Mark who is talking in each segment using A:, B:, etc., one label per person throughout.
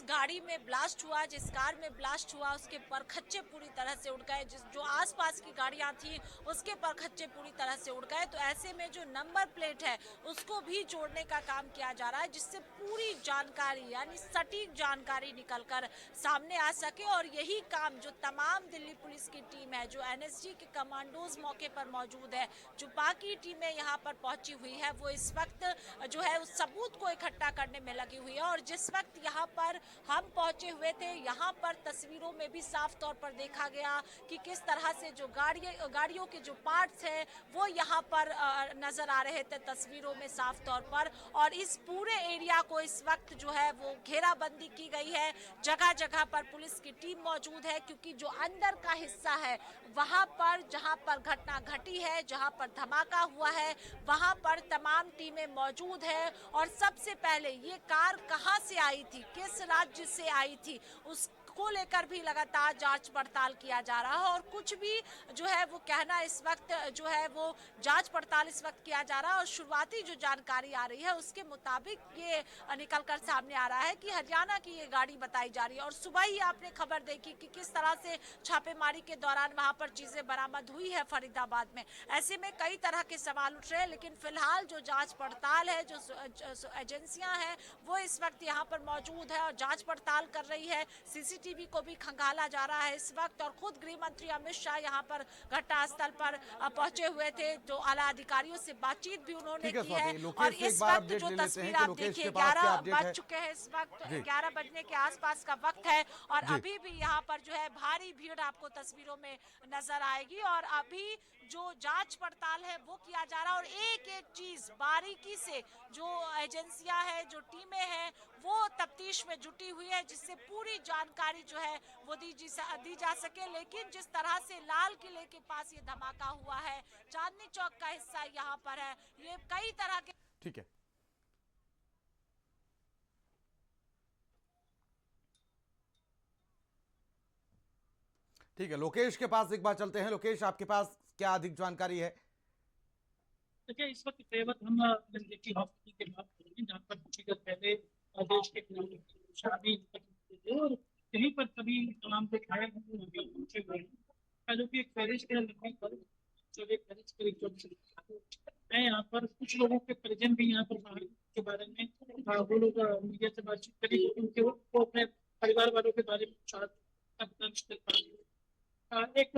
A: गाड़ी में ब्लास्ट हुआ, जिस कार में ब्लास्ट हुआ, उसके परखच्चे पूरी तरह से उड़ गए। जिस जो आसपास की गाड़ियां थी उसके परखच्चे पूरी तरह से उड़ गए। तो ऐसे में जो नंबर प्लेट है उसको भी जोड़ने का काम किया जा रहा है, जिससे पूरी जानकारी यानी सटीक जानकारी निकलकर सामने आ सके। और यही काम जो तमाम दिल्ली पुलिस की टीम है, जो एनएसजी के कमांडोज मौके पर मौजूद है, जो बाकी टीमें यहाँ पर पहुंची हुई है, वो इस वक्त जो है उस सबूत को इकट्ठा करने में लगी हुई है। और जिस वक्त यहाँ पर हम पहुंचे हुए थे, यहाँ पर तस्वीरों में भी साफ तौर पर देखा गया कि किस तरह से जो गाड़ियों के जो पार्ट्स हैं वो यहाँ पर नजर आ रहे थे तस्वीरों में साफ तौर पर। और इस पूरे एरिया को इस वक्त जो है वो घेराबंदी की गई है। जगह जगह पर पुलिस की टीम मौजूद है, क्योंकि जो अंदर का हिस्सा है वहां पर, जहां पर घटना घटी है, जहां पर धमाका हुआ है, वहां पर तमाम टीमें मौजूद है। और सबसे पहले ये कार कहां से आई थी, किस राज्य से आई थी, उसको लेकर भी लगातार जांच पड़ताल किया जा रहा है। और कुछ भी जो है वो कहना इस वक्त जो है वो जांच पड़ताल इस वक्त किया जा रहा है। और शुरुआती जो जानकारी आ रही है उसके मुताबिक ये निकलकर सामने आ रहा है कि हरियाणा की ये गाड़ी बताई जा रही है। और सुबह ही आपने खबर देखी कि किस तरह से छापेमारी के दौरान वहां पर चीजें बरामद हुई है फरीदाबाद में। ऐसे में कई तरह के सवाल उठ रहे हैं, लेकिन फिलहाल जो जांच पड़ताल है, जो एजेंसियां हैं, वो इस वक्त यहाँ पर मौजूद है और जांच पड़ताल कर रही है। सीसीटीवी को भी खंगाला जा रहा है इस वक्त। और खुद गृह मंत्री अमित शाह यहाँ पर घटनास्थल पर पहुंचे हुए थे, तो आला अधिकारियों से बातचीत भी उन्होंने
B: ठीक है
A: की है।
B: स्वाति,
A: और
B: लोकेश से एक
A: इस
B: बार
A: वक्त
B: अपडेट
A: जो
B: ले लेते
A: तस्वीर
B: हैं कि
A: आप
B: लोकेश के
A: देखिए
B: पास क्या
A: 11
B: अपडेट
A: बज
B: है।
A: चुके हैं इस वक्त,
B: जी
A: 11 बजने के आसपास का वक्त है। और
B: जी।
A: अभी भी यहाँ पर जो है भारी भीड़ आपको तस्वीरों में नजर आएगी। और अभी जो जांच पड़ताल है वो किया जा रहा है। और एक एक चीज बारीकी से जो एजेंसियां हैं, जो टीमें हैं, वो तफ्तीश में जुटी हुई है, जिससे पूरी जानकारी जो है वो दी जा सके। लेकिन जिस तरह से लाल किले के पास ये धमाका हुआ है, चांदनी चौक का हिस्सा यहाँ पर है, ये कई तरह के
B: ठीक है। ठीक है, लोकेश के पास एक बार चलते हैं। लोकेश, आपके पास क्या अधिक जानकारी है?
C: देखिए, इस वक्त तेवत हम नजदीकी हॉस्पिटल के बात करेंगे, जहाँ पर कुछ ही देर पहले देश के खिलाड़ी शादी थे। और यहीं पर सभी तमाम से घायल पहुंचे हुए हैं, जो कि एक फहरिस्त है लंबी पर, जब एक फहरिस्त करीब 24 है। यहाँ पर कुछ लोगों के परिजन भी यहाँ पर बाहर के बारे में वो लोग मीडिया से बातचीत करी, क्योंकि उनके वो अपने परिवार वालों के बारे में एक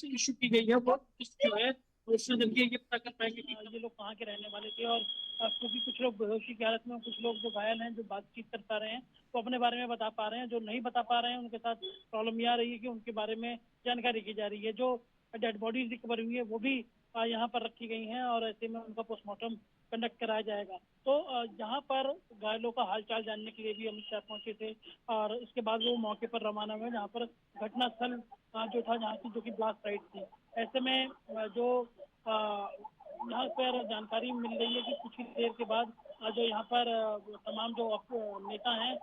C: इशू की गई है। वो जो है उसके जरिए ये पता कर पाएंगे कि ये लोग कहाँ के रहने वाले थे। और क्योंकि कुछ लोग बेहोशी की हालत में, कुछ लोग जो घायल हैं, जो बातचीत कर पा रहे हैं, तो अपने बारे में बता पा रहे हैं। जो नहीं बता पा रहे हैं उनके साथ प्रॉब्लम ये आ रही है कि उनके बारे में जानकारी की जा रही है। जो डेड बॉडीज रिकवर हुई है वो भी यहाँ पर रखी गई हैं, और ऐसे में उनका पोस्टमार्टम कंडक्ट कराया जाएगा। तो यहाँ पर घायलों का हालचाल जानने के लिए भी अमित शाह पहुंचे थे, और उसके बाद वो मौके पर रवाना हुए, जहाँ पर घटनास्थल जो था, जहाँ की जो कि ब्लास्ट साइट थी। ऐसे में जो यहाँ पर जानकारी मिल रही है कि कुछ ही देर के बाद जो यहाँ पर तमाम जो नेता हैं,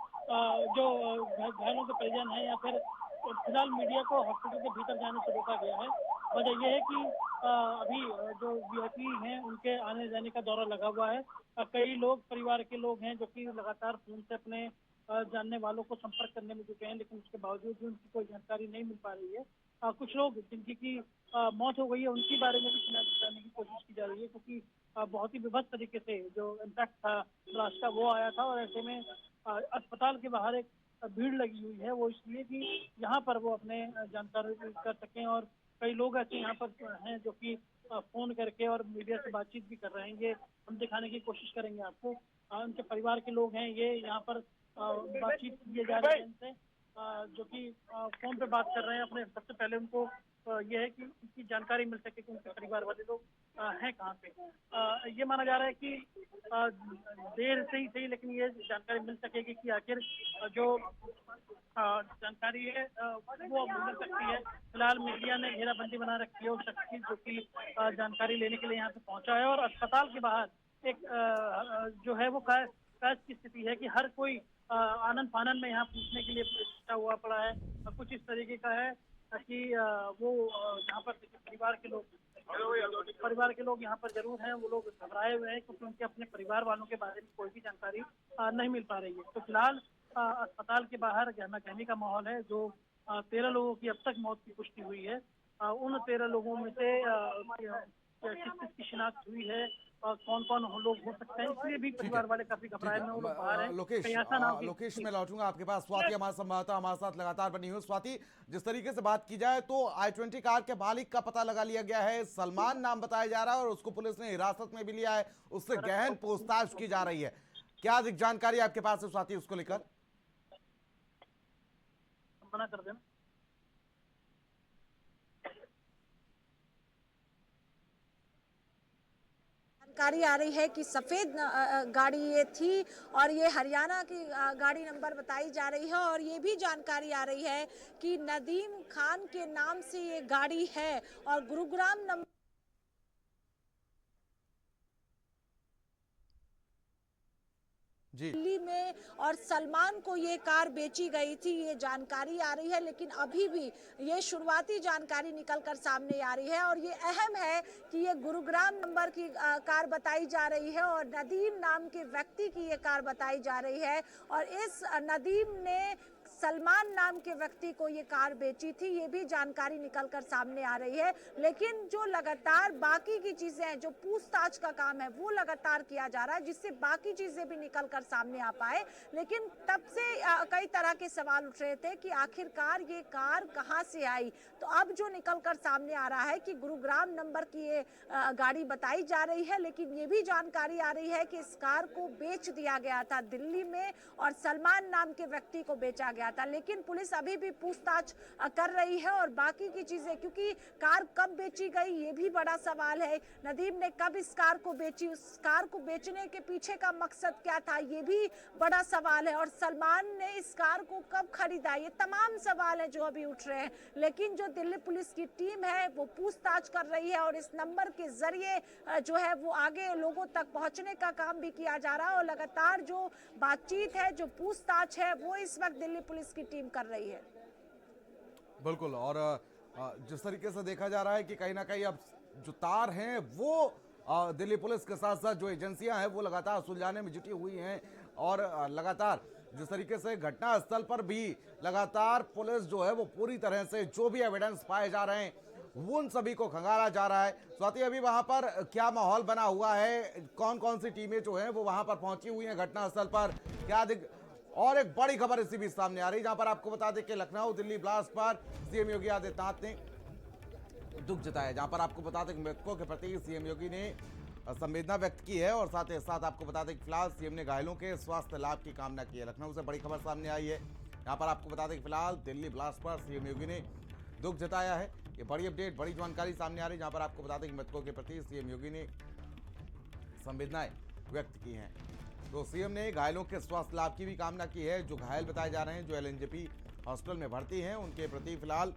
C: जो घायलों के परिजन हैं, या फिर फिलहाल मीडिया को हॉस्पिटल के भीतर जाने से रोका गया है। वजह यह है कि अभी जो वीआईपी हैं उनके आने जाने का दौरा लगा हुआ है। कई लोग, परिवार के लोग हैं, जो कि लगातार फोन से अपने जानने वालों को संपर्क करने में जुटे हैं, लेकिन उसके बावजूद भी उनकी कोई जानकारी नहीं मिल पा रही है। कुछ लोग जिनकी की मौत हो गई है उनके बारे में भी जानने की कोशिश की जा रही है, क्योंकि बहुत ही विभत्स तरीके से जो इम्पैक्ट था ब्लास्ट का वो आया था। और ऐसे में अस्पताल के बाहर एक भीड़ लगी हुई है, वो इसलिए कि यहाँ पर वो अपने जानकारी कर सकें। और कई लोग ऐसे यहाँ पर हैं जो कि फोन करके और मीडिया से बातचीत भी कर रहे हैं। ये हम दिखाने की कोशिश करेंगे आपको। उनके परिवार के लोग हैं, ये यहाँ पर बातचीत किए जा रहे हैं इनसे, जो कि फोन पे बात कर रहे हैं अपने। सबसे पहले उनको ये है कि उनकी जानकारी मिल सके कि उनके परिवार वाले लोग हैं कहाँ पे। ये माना जा रहा है कि देर से ही सही, लेकिन ये जानकारी मिल सकेगी कि आखिर जो जानकारी है वो मिल सकती है। फिलहाल मीडिया ने घेराबंदी बना रखी है उस शख्स की, जो कि जानकारी लेने के लिए यहाँ पे पहुंचा है। और अस्पताल के बाहर एक जो है वो कैश की स्थिति है कि हर कोई आनंद फानन में यहाँ पूछने के लिए इकट्ठा हुआ पड़ा है। कुछ इस तरीके का है कि वो यहाँ पर परिवार के लोग यहाँ पर जरूर हैं, वो लोग घबराए हुए हैं, क्योंकि उनके अपने परिवार वालों के बारे में कोई भी जानकारी नहीं मिल पा रही है। तो फिलहाल अस्पताल के बाहर गहमा गहमी का माहौल है। जो 13 लोगों की अब तक मौत की पुष्टि हुई है, उन 13 लोगों में से किस किस की शिनाख्त हुई है और कौन कौन लोग हो सकते हैं, इसलिए भी
B: ठीक है,
C: परिवार वाले काफी
B: ठीक
C: घबराए
B: है।
C: में, वो लोग बाहर हैं।
B: लोकेश,
C: कहीं ऐसा ना हो कि
B: लोकेश मैं लौटूंगा आपके पास। स्वाति हमारे संवाददाता हमारे साथ लगातार बनी हुई। स्वाति, जिस तरीके से बात की जाए तो i20 कार के मालिक का पता लगा लिया गया है, सलमान नाम बताया जा रहा है और उसको पुलिस ने हिरासत में भी लिया है, उससे गहन पूछताछ की जा रही है। क्या अधिक जानकारी आपके पास है स्वाति उसको लेकर?
C: मना कर देना।
A: जानकारी आ रही है कि सफेद गाड़ी ये थी और ये हरियाणा की गाड़ी नंबर बताई जा रही है, और ये भी जानकारी आ रही है कि नदीम खान के नाम से ये गाड़ी है और गुरुग्राम नंबर
B: जी,
A: दिल्ली में और सलमान को ये कार बेची गई थी, ये जानकारी आ रही है। लेकिन अभी भी ये शुरुआती जानकारी निकलकर सामने आ रही है और ये अहम है कि ये गुरुग्राम नंबर की कार बताई जा रही है और नदीम नाम के व्यक्ति की ये कार बताई जा रही है, और इस नदीम ने सलमान नाम के व्यक्ति को ये कार बेची थी, ये भी जानकारी निकलकर सामने आ रही है। लेकिन जो लगातार बाकी की चीजें हैं, जो पूछताछ का काम है, वो लगातार किया जा रहा है, जिससे बाकी चीजें भी निकलकर सामने आ पाए। लेकिन तब से कई तरह के सवाल उठ रहे थे कि आखिरकार ये कार कहां से आई। तो अब जो निकलकर सामने आ रहा है कि गुरुग्राम नंबर की ये गाड़ी बताई जा रही है, लेकिन ये भी जानकारी आ रही है कि इस कार को बेच दिया गया था दिल्ली में और सलमान नाम के व्यक्ति को बेचा गया था। लेकिन पुलिस अभी भी पूछताछ कर रही है और बाकी की चीजें, क्योंकि कार कब बेची गई ये भी बड़ा सवाल है। नदीम ने कब इस कार को बेची, उस कार को बेचने के पीछे का मकसद क्या था, ये भी बड़ा सवाल है। और सलमान ने इस कार को कब खरीदा, ये तमाम सवाल है जो अभी उठ रहे हैं। लेकिन जो दिल्ली पुलिस की टीम है वो पूछताछ कर रही है और इस नंबर के जरिए जो है वो आगे लोगों तक पहुंचने का काम भी किया जा रहा है, और लगातार जो बातचीत है, जो पूछताछ है, वो इस वक्त दिल्ली पुलिस की टीम कर रही है।
B: बिल्कुल। और जिस तरीके से देखा जा रहा है कि कहीं ना कहीं अब जो तार हैं वो दिल्ली पुलिस के साथ साथ जो एजेंसियां हैं वो लगातार सुलझाने में जुटी हुई हैं, और लगातार जिस तरीके से घटना स्थल पर भी लगातार पुलिस जो है वो पूरी तरह से जो भी एविडेंस पाए जा रहे हैं वो उन सभी को खंगाला जा रहा है। स्वाति, अभी वहां पर क्या माहौल बना हुआ है, कौन कौन सी टीमें जो हैं वो वहां पर पहुंची हुई हैं घटना स्थल पर, क्या और एक बड़ी खबर इसी बीच सामने आ रही है, जहां पर आपको बता दें कि लखनऊ दिल्ली ब्लास्ट पर सीएम योगी आदित्यनाथ ने दुख जताया, जहां पर आपको बता दें कि मृतकों के प्रति सीएम योगी ने संवेदना व्यक्त की है, और साथ ही साथ आपको बता दें कि फिलहाल सीएम ने घायलों के स्वास्थ्य लाभ की कामना की है। लखनऊ से बड़ी खबर सामने आई है, यहाँ पर आपको बता दें कि फिलहाल दिल्ली ब्लास्ट पर सीएम योगी ने दुख जताया है। ये बड़ी अपडेट, बड़ी जानकारी सामने आ रही है, जहां पर आपको बता दें कि मृतकों के प्रति सीएम योगी ने संवेदनाएं व्यक्त की हैं। तो सीएम ने घायलों के स्वास्थ्य लाभ की भी कामना की है। जो घायल बताए जा रहे हैं, जो एलएनजेपी हॉस्पिटल में भर्ती हैं, उनके प्रति फिलहाल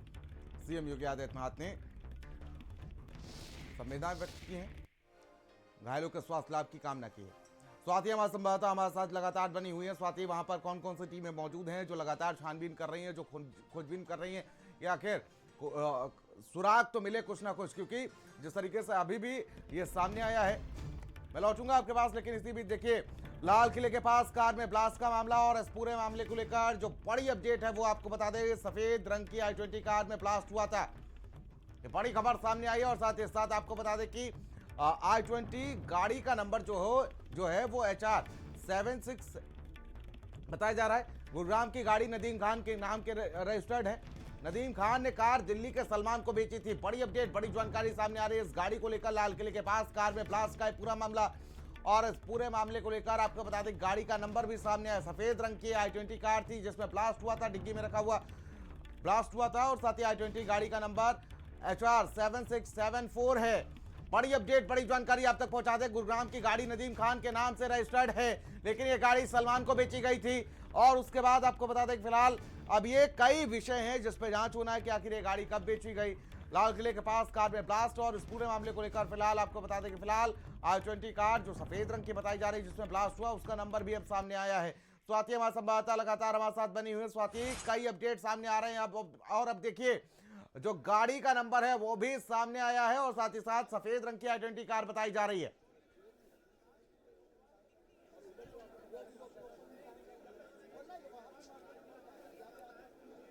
B: सीएम योगी आदित्यनाथ ने संवेदना व्यक्त की है, घायलों के स्वास्थ्य लाभ की कामना की है। स्वाति हमारे संवाददाता हमारे साथ लगातार बनी हुई है। स्वाति, वहां पर कौन कौन सी टीमें मौजूद हैं जो लगातार छानबीन कर रही हैं, जो खोजबीन कर रही हैं, या आखिर सुराग तो मिले कुछ ना कुछ, क्योंकि जिस तरीके से अभी भी ये सामने आया है। मैं लौटूंगा आपके पास, लेकिन इसी बीच देखिए लाल किले के पास कार में ब्लास्ट का मामला, और इस पूरे मामले को लेकर जो बड़ी अपडेट है वो आपको बता दें, सफेद रंग की i20 कार में ब्लास्ट हुआ था, ये बड़ी खबर सामने आई है। और साथ ही साथ आपको बता दें कि i20 गाड़ी का नंबर जो है वो HR 76 बताया जा रहा है। गुरुग्राम की गाड़ी नदीम खान के नाम के रजिस्टर्ड है। नदीम खान ने कार दिल्ली के सलमान को बेची थी। बड़ी अपडेट, बड़ी जानकारी सामने आ रही है इस गाड़ी को लेकर। लाल किले के पास कार में ब्लास्ट का पूरा मामला, और इस पूरे मामले को लेकर आपको बता दें गाड़ी का नंबर भी सामने आया। सफेद रंग की i20 कार थी जिसमें ब्लास्ट हुआ था, डिग्गी में रखा हुआ ब्लास्ट हुआ था, और साथ ही i20 गाड़ी का नंबर HR 7674 है। बड़ी अपडेट, बड़ी जानकारी आप तक पहुंचा दें। गुरुग्राम की गाड़ी नदीम खान के नाम से रजिस्टर्ड है, लेकिन ये गाड़ी सलमान को बेची गई थी। और उसके बाद आपको बता दें फिलहाल अब ये कई विषय हैं जिस पर जांच होना है कि आखिर ये गाड़ी कब बेची गई। लाल किले के पास कार में ब्लास्ट, और इस पूरे मामले को लेकर फिलहाल आपको बता दें कि फिलहाल i20 कार जो सफेद रंग की बताई जा रही है जिसमें ब्लास्ट हुआ, उसका नंबर भी अब सामने आया है। स्वाति हमारे संवाददाता लगातार हमारे साथ बनी हुई है। स्वाति, कई अपडेट सामने आ रहे हैं अब, और अब देखिए जो गाड़ी का नंबर है वो भी सामने आया है, और साथ ही साथ सफेद रंग की i20 कार बताई जा रही है।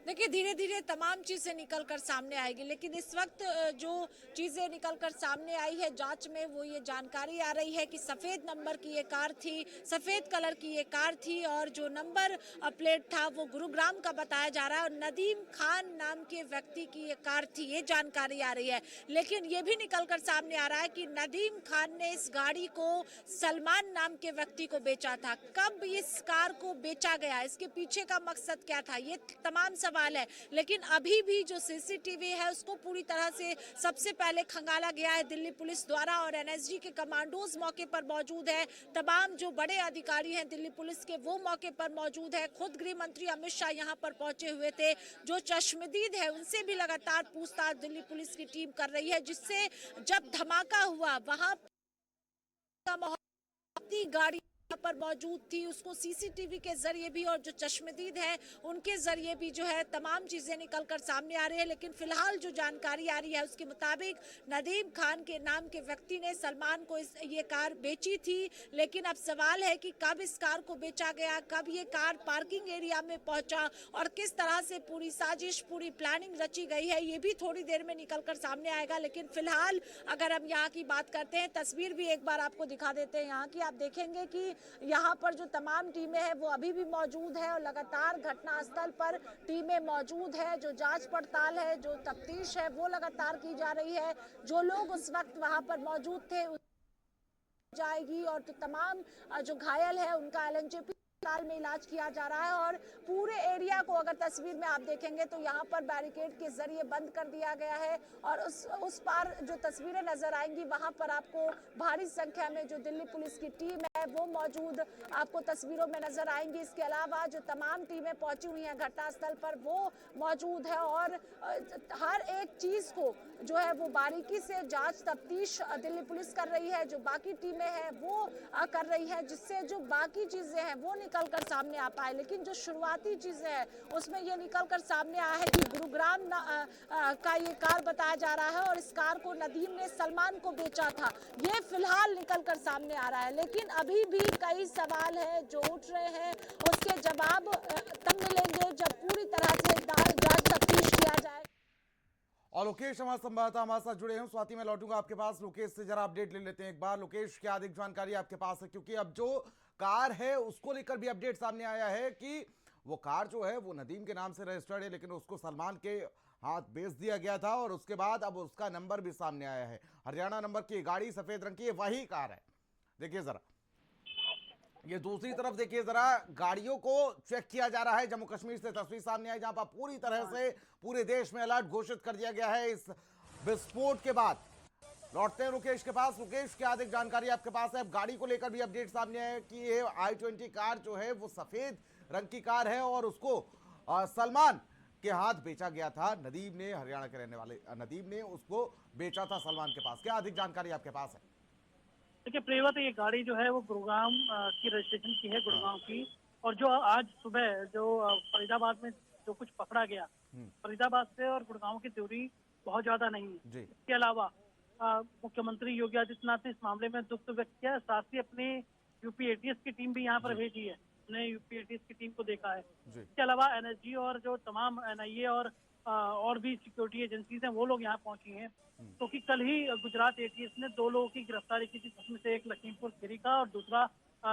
A: देखिए, धीरे धीरे तमाम चीज़ें निकल कर सामने आएगी, लेकिन इस वक्त जो चीज़ें निकल कर सामने आई है जांच में, वो ये जानकारी आ रही है कि सफ़ेद नंबर की ये कार थी, सफ़ेद कलर की ये कार थी, और जो नंबर प्लेट था वो गुरुग्राम का बताया जा रहा है, और नदीम खान नाम के व्यक्ति की ये कार थी, ये जानकारी आ रही है। लेकिन ये भी निकल कर सामने आ रहा है कि नदीम खान ने इस गाड़ी को सलमान नाम के व्यक्ति को बेचा था। कब इस कार को बेचा गया, इसके पीछे का मकसद क्या था, ये तमाम सवाल है। लेकिन अभी भी जो सीसीटीवी है उसको पूरी तरह से सबसे पहले खंगाला गया है दिल्ली पुलिस द्वारा, और एनएसजी के कमांडोज मौके पर मौजूद है। तमाम जो बड़े अधिकारी हैं दिल्ली पुलिस के, वो मौके पर मौजूद है। खुद गृह मंत्री अमित शाह यहाँ पर पहुंचे हुए थे। जो चश्मदीद है उनसे भी लगातार पूछताछ दिल्ली पुलिस की टीम कर रही है, जिससे जब धमाका हुआ वहां का माहौल, अपनी गाड़ी पर मौजूद थी, उसको सीसीटीवी के जरिए भी और जो चश्मदीद है उनके जरिए भी जो है तमाम चीजें निकलकर सामने आ रही है। लेकिन फिलहाल जो जानकारी आ रही है उसके मुताबिक नदीम खान के नाम के व्यक्ति ने सलमान को ये कार बेची थी। लेकिन अब सवाल है कि कब इस कार को बेचा गया, कब ये कार पार्किंग एरिया में पहुंचा, और किस तरह से पूरी साजिश, पूरी प्लानिंग रची गई है, ये भी थोड़ी देर में निकलकर सामने आएगा। लेकिन फिलहाल अगर हम यहाँ की बात करते हैं, तस्वीर भी एक बार आपको दिखा देते हैं यहाँ की, आप देखेंगे कि यहाँ पर जो तमाम टीमें हैं वो अभी भी मौजूद है, और लगातार घटनास्थल पर टीमें मौजूद है। जो जांच पड़ताल है, जो तफ्तीश है, वो लगातार की जा रही है। जो लोग उस वक्त वहाँ पर मौजूद थे जाएगी, और तो तमाम जो घायल है उनका एलएनजेपी अस्पताल में इलाज किया जा रहा है। और पूरे एरिया को अगर तस्वीर में आप देखेंगे तो यहाँ पर बैरिकेड के जरिए बंद कर दिया गया है, और उस पार जो तस्वीरें नजर आएंगी वहाँ पर आपको भारी संख्या में जो दिल्ली पुलिस की टीम है वो मौजूद आपको तस्वीरों में नजर आएंगी। इसके अलावा जो तमाम टीमें पहुंची हुई हैं घटनास्थल पर वो मौजूद है, और हर एक चीज को जो है वो बारीकी से जांच तफ्तीश दिल्ली पुलिस कर रही है। जो बाकी टीमें हैं वो कर रही है, जिससे जो बाकी चीजें हैं वो निकल कर सामने आ पाए। लेकिन जो शुरुआती चीजें हैं उसमें ये निकल कर सामने आया है कि गुरुग्राम का ये कार बताया जा रहा है, और इस कार को नदीम ने सलमान को बेचा था, ये फिलहाल निकल कर सामने आ रहा है। लेकिन अभी भी कई सवाल है जो उठ रहे हैं, उसके जवाब तब मिलेंगे जब पूरी तरह से जांच तफ्तीश किया जाए।
B: और लोकेश हमारे संवाददाता हमारे साथ जुड़े हैं। स्वाति, मैं लौटूंगा आपके पास। लोकेश से जरा अपडेट ले लेते हैं एक बार। लोकेश, क्या अधिक जानकारी आपके पास है, क्योंकि अब जो कार है उसको लेकर भी अपडेट सामने आया है कि वो कार जो है वो नदीम के नाम से रजिस्टर्ड है, लेकिन उसको सलमान के हाथ बेच दिया गया था, और उसके बाद अब उसका नंबर भी सामने आया है। हरियाणा नंबर की गाड़ी, सफेद रंग की, वही कार है। देखिए जरा, ये दूसरी तरफ देखिए जरा, गाड़ियों को चेक किया जा रहा है। जम्मू कश्मीर से तस्वीर सामने आई जहां पर पूरी तरह से पूरे देश में अलर्ट घोषित कर दिया गया है इस विस्फोट के बाद। लौटते हैं रुकेश के पास। रुकेश, क्या अधिक जानकारी आपके पास है? अब गाड़ी को लेकर भी अपडेट सामने आया कि ये i20 कार जो है वो सफेद रंग की कार है, और उसको सलमान के हाथ बेचा गया था। नदीम ने, हरियाणा के रहने वाले नदीम ने उसको बेचा था सलमान के पास। क्या अधिक जानकारी आपके पास है?
C: देखिए प्रियव्रत, ये गाड़ी जो है वो गुरुग्राम की रजिस्ट्रेशन की है, गुरुग्राम की। और जो आज सुबह जो फरीदाबाद में जो कुछ पकड़ा गया, फरीदाबाद से और गुड़गांव की दूरी बहुत ज्यादा नहीं है। इसके अलावा मुख्यमंत्री योगी आदित्यनाथ ने इस मामले में दुख व्यक्त किया, साथ ही अपने यूपी एटीएस की टीम भी यहाँ पर भेजी है। उन्हें यूपी एटीएस की टीम को देखा है। इसके अलावा एनएसजी और जो तमाम एनआईए और भी सिक्योरिटी एजेंसीज हैं वो लोग यहाँ पहुंची हैं, क्योंकि कल ही गुजरात एटीएस ने 2 लोगों की गिरफ्तारी की थी, जिसमें से एक लखीमपुर खीरी का और दूसरा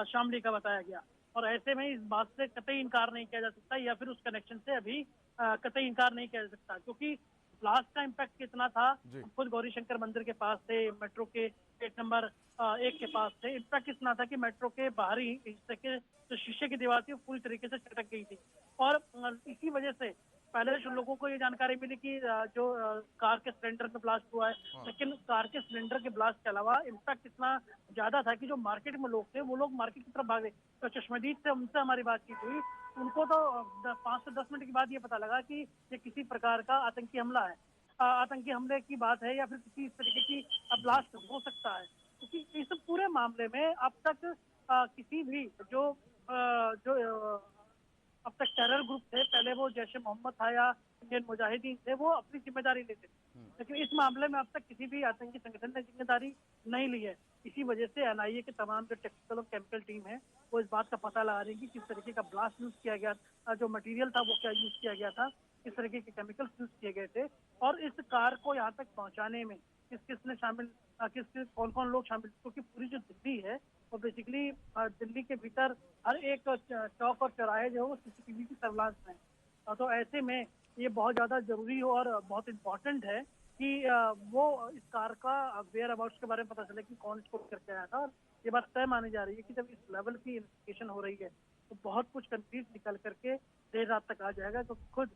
C: शामली का बताया गया। और ऐसे में इस बात से कतई इनकार नहीं किया जा सकता, या फिर उस कनेक्शन से अभी कतई इनकार नहीं किया जा सकता, क्योंकि ब्लास्ट का इम्पैक्ट कितना था। खुद गौरीशंकर मंदिर के पास थे, मेट्रो के गेट नंबर 1 के पास थे। इम्पैक्ट कितना था कि मेट्रो के बाहरी हिस्से के जो शीशे की दीवार थी वो पूरी तरीके से चटक गई थी, और इसी वजह से पहले लोगों को ये जानकारी मिली कि जो कार के सिलेंडर में ब्लास्ट हुआ है, लेकिन कार के सिलेंडर के ब्लास्ट के अलावा इम्पैक्ट इतना ज्यादा था कि जो मार्केट में लोग थे वो लोग मार्केट की तरफ भागे। तो चश्मदीद से उनसे हमारी बातचीत हुई, उनको तो 5 से 10 मिनट के बाद ये पता लगा कि ये किसी प्रकार का आतंकी हमला है, आतंकी हमले की बात है, या फिर किसी इस तरीके की ब्लास्ट हो सकता है। क्योंकि इस पूरे मामले में अब तक किसी भी जो अब तक टेरर ग्रुप थे, पहले वो जैश ए मोहम्मद था या इंडियन मुजाहिदीन थे, वो अपनी जिम्मेदारी लेते थे। लेकिन इस मामले में अब तक किसी भी आतंकी संगठन ने जिम्मेदारी नहीं ली है। इसी वजह से एनआईए के तमाम जो टेक्निकल और केमिकल टीम है, वो इस बात का पता लगा रही है कि किस तरीके का ब्लास्ट यूज किया गया, जो मटेरियल था वो क्या यूज किया गया था, किस तरीके के केमिकल्स यूज किए गए थे, और इस कार को यहाँ तक पहुंचाने में किस किस ने शामिल, किस कौन कौन लोग शामिल, क्योंकि पूरी जो दिल्ली है वो बेसिकली दिल्ली के भीतर हर एक चौक और चौराहे जो है वो सीसीटीवी की सर्विलांस में है। तो ऐसे में ये बहुत ज्यादा जरूरी और बहुत इम्पोर्टेंट है कि वो इस कार का वेयर अबाउट्स के बारे में पता चले कि कौन इसको करके आया था। और ये बात तय मानी जा रही है कि जब इस लेवल की इन्वेस्टिगेशन हो रही है तो बहुत कुछ कंक्रीट निकल करके देर रात तक आ जाएगा। तो खुद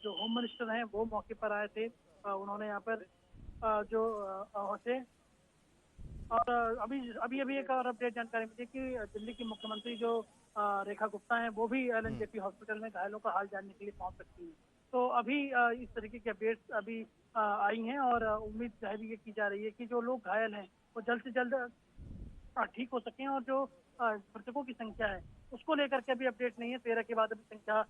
C: जो होम मिनिस्टर हैं वो मौके पर आए थे, उन्होंने यहाँ पर जो थे, और अभी अभी एक और अपडेट जानकारी मिली कि दिल्ली की मुख्यमंत्री जो रेखा गुप्ता हैं वो भी एलएनजेपी हॉस्पिटल में घायलों का हाल जानने के लिए पहुंच सकती हैं। तो अभी इस तरीके की अपडेट्स अभी आई हैं और उम्मीद जाहिर ये की जा रही है कि जो लोग घायल हैं वो जल्द से जल्द ठीक हो सकें। और जो मृतकों की संख्या है उसको लेकर के अभी अपडेट नहीं है। 13 के बाद अभी संख्या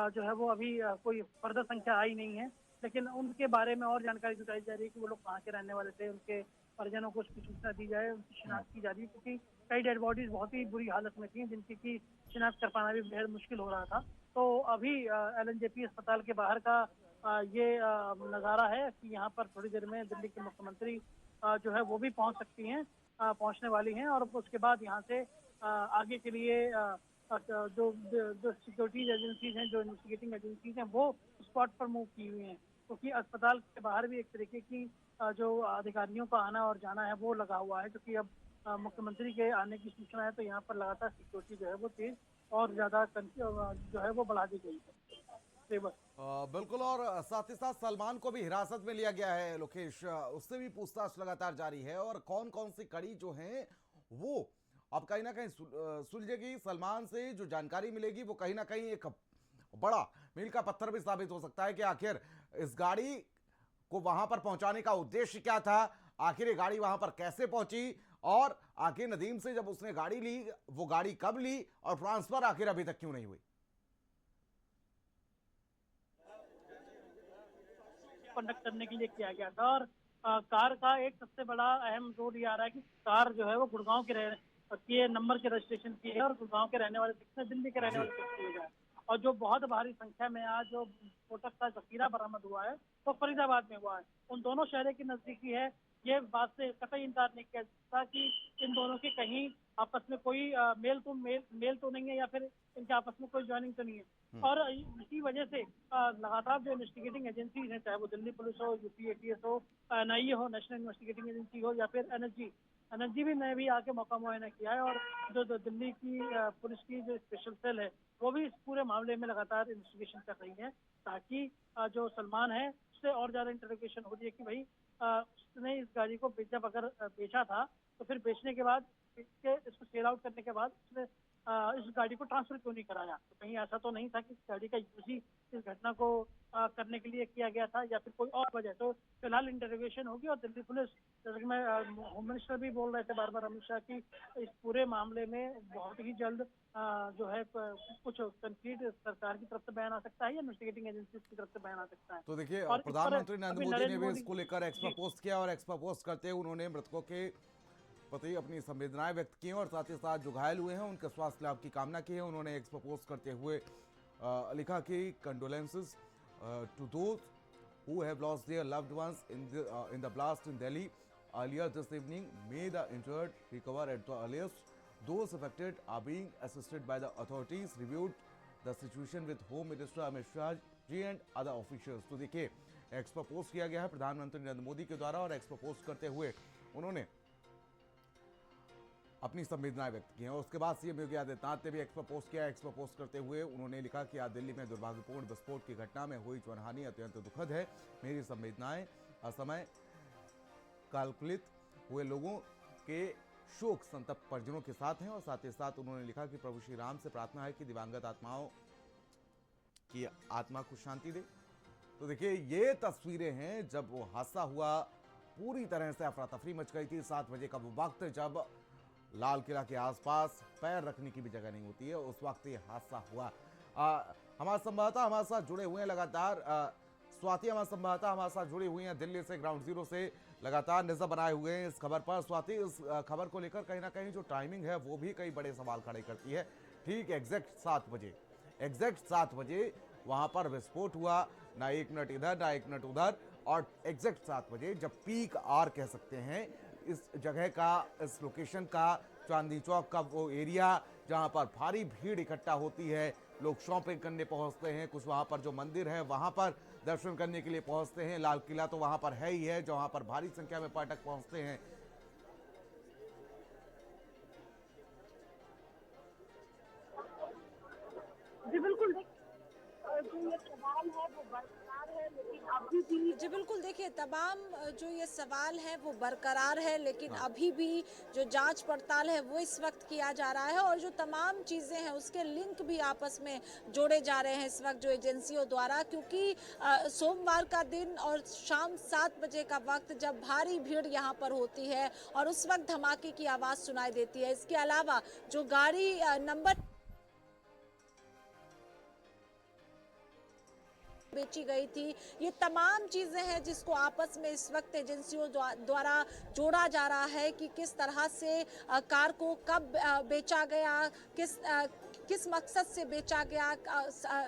C: जो है वो अभी कोई फर्दर संख्या आई नहीं है, लेकिन उनके बारे में और जानकारी जुटाई जा रही है कि वो लोग कहाँ के रहने वाले थे, उनके परिजनों को उसकी सूचना दी जाए, उनकी शिनाख्त की जा रही है, क्योंकि कई डेड बॉडीज बहुत ही बुरी हालत में थी जिनकी की शिनाख्त कर पाना भी बेहद मुश्किल हो रहा था। तो अभी एलएनजेपी अस्पताल के बाहर का ये नज़ारा है कि यहाँ पर थोड़ी देर में दिल्ली की मुख्यमंत्री जो है वो भी पहुँच सकती हैं, पहुँचने वाली हैं, और उसके बाद यहाँ से आगे के लिए जो जो सिक्योरिटी एजेंसीज हैं, जो इन्वेस्टिगेटिंग एजेंसीज हैं, वो स्पॉट पर मूव की हुई हैं, क्योंकि अस्पताल के बाहर भी एक तरीके की जो अधिकारियों का आना और जाना है वो लगा हुआ है, क्योंकि अब मुख्यमंत्री के आने की सूचना है। तो यहाँ पर लगातार सिक्योरिटी जो है वो तेज और ज्यादा जो है वो बढ़ा दी गई है।
B: बिल्कुल, और साथ ही साथ सलमान को भी हिरासत में लिया गया है लोकेश, उससे भी पूछताछ लगातार जारी है और कौन कौन सी कड़ी जो है वो अब कहीं ना कहीं सुलझेगी। सलमान से जो जानकारी मिलेगी वो कहीं ना कहीं एक बड़ा मील का पत्थर भी साबित हो सकता है कि आखिर इस गाड़ी को वहां पर पहुंचाने का उद्देश्य क्या था, आखिर ये गाड़ी वहां पर कैसे पहुंची, और आखिर नदीम से जब उसने गाड़ी ली वो गाड़ी कब ली और ट्रांसफर आखिर अभी तक क्यों नहीं हुई।
C: कंडक्ट करने के लिए किया गया था, और कार का एक सबसे बड़ा अहम रोल ये आ रहा है कि कार जो है वो गुड़गांव के नंबर के रजिस्ट्रेशन की है और गुड़गांव के रहने वाले शख्स ने दिल्ली के रहने वाले शख्स किए गए। और जो बहुत भारी संख्या में आज जो स्फोटक का जखीरा बरामद हुआ है वो फरीदाबाद में हुआ है। उन दोनों शहरों की नजदीकी है, ये बात से कतई इनकार नहीं किया जा सकता कि इन दोनों के कहीं आपस में कोई मेल तो नहीं है, या फिर इनके आपस में कोई ज्वाइनिंग तो नहीं है। और इसी वजह से लगातार जो इन्वेस्टिगेटिंग एजेंसीज हैं, चाहे वो दिल्ली पुलिस हो, यूपी एटीएस हो, एनआईए हो, नेशनल इन्वेस्टिगेटिंग एजेंसी हो, या फिर एनएसजी भी ने भी आके मौका मुआयना किया है। और जो दिल्ली की पुलिस की जो स्पेशल सेल है वो भी इस पूरे मामले में लगातार इन्वेस्टिगेशन कर रही है, ताकि जो सलमान है उससे और ज्यादा इंटरोगेशन हो रही है कि भाई उसने इस गाड़ी को जब अगर बेचा था तो फिर बेचने के बाद इसको सेल आउट करने के बाद उसने इस गाड़ी को ट्रांसफर क्यों नहीं कराया। तो कहीं ऐसा तो नहीं था कि इस गाड़ी का यूज ही इस घटना को करने के लिए किया गया था, या फिर कोई और वजह। तो फिलहाल इंटरोगेशन होगी, और दिल्ली पुलिस, जैसे कि मैं होम मिनिस्टर भी बोल रहे थे बार बार अमित शाह की, इस पूरे मामले में बहुत ही जल्द जो है कुछ कंक्रीट सरकार की तरफ से बयान आ सकता है या इन्वेस्टिगेटिंग एजेंसीज की तरफ से बयान आ सकता है।
B: तो देखिए,
C: और इस पर
B: प्रधानमंत्री नरेंद्र
C: अभी
B: मोदी ने भी
C: मोदी-
B: इसको लेकर एक्स्ट्रा पोस्ट किया और एक्स्ट्रा पोस्ट करते हुए उन्होंने मृतकों के प्रति अपनी संवेदनाएं व्यक्त की हैं और साथ ही साथ जो घायल हुए हैं उनके स्वास्थ्य लाभ की कामना की है। उन्होंने एक्स्ट्रा पोस्ट करते हुए लिखा कि condolences to those who have lost their loved ones in the blast in Delhi earlier this evening. May the injured recover at the earliest. Those affected are being assisted by the authorities. Reviewed the situation with Home Minister Amit Shah ji and other officials. तो देखिए, expo post किया गया है प्रधानमंत्री नरेंद्र मोदी के द्वारा, और expo post करते हुए उन्होंने अपनी संवेदनाएं व्यक्त की हैं। और उसके बाद सीएम योगी आदित्यनाथ ने भी एक्सपो पोस्ट किया। एक्सपो पोस्ट करते हुए उन्होंने लिखा कि आज दिल्ली में दुर्भाग्यपूर्ण विस्फोट की घटना में हुई जनहानि अत्यंत दुखद है। मेरी संवेदनाएं असमय कालकुलित हुए लोगों के शोक संतप्त परिजनों के साथ हैं। और साथ ही साथ उन्होंने लिखा कि प्रभु श्री राम से प्रार्थना है कि दिवंगत आत्माओं की आत्मा को शांति दे। तो देखिए, ये तस्वीरें हैं जब वो हादसा हुआ, पूरी तरह से अफरा तफरी मच गई थी। 7 बजे का वो वक्त जब लाल किला के आसपास पैर रखने की भी जगह नहीं होती है, उस वक्त ये हादसा हुआ। हमारे संवाददाता हमारे साथ जुड़े हुए हैं लगातार। स्वाति हमारे संवाददाता हमारे साथ जुड़ी हुई हैं दिल्ली से, ग्राउंड जीरो से लगातार नजर बनाए हुए हैं इस खबर पर। स्वाति, इस खबर को लेकर कहीं ना कहीं जो टाइमिंग है वो भी कई बड़े सवाल खड़े करती है। ठीक एग्जैक्ट 7 बजे वहां पर विस्फोट हुआ, ना 1 मिनट इधर ना 1 मिनट उधर, और एग्जैक्ट 7 बजे जब पीक आवर कह सकते हैं इस जगह का, इस लोकेशन का, चांदनी चौक का वो एरिया जहां पर भारी भीड़ इकट्ठा होती है, लोग शॉपिंग करने पहुंचते हैं, कुछ वहां पर जो मंदिर है वहां पर दर्शन करने के लिए पहुंचते हैं, लाल किला तो वहां पर है ही है जहां पर भारी संख्या में पर्यटक पहुंचते हैं।
D: जी बिल्कुल, जो ये सवाल है वो बरकरार है, लेकिन अभी भी
A: जी बिल्कुल, देखिए तमाम जो ये सवाल है वो बरकरार है, लेकिन अभी भी जो जांच पड़ताल है वो इस वक्त किया जा रहा है, और जो तमाम चीज़ें हैं उसके लिंक भी आपस में जोड़े जा रहे हैं इस वक्त जो एजेंसियों द्वारा, क्योंकि सोमवार का दिन और शाम 7 बजे का वक्त जब भारी भीड़ यहाँ पर होती है और उस वक्त धमाके की आवाज़ सुनाई देती है। इसके अलावा जो गाड़ी नंबर बेची गई थी, ये तमाम चीजें हैं जिसको आपस में इस वक्त एजेंसियों द्वारा जोड़ा जा रहा है कि किस तरह से कार को कब बेचा गया, किस मकसद से बेचा गया,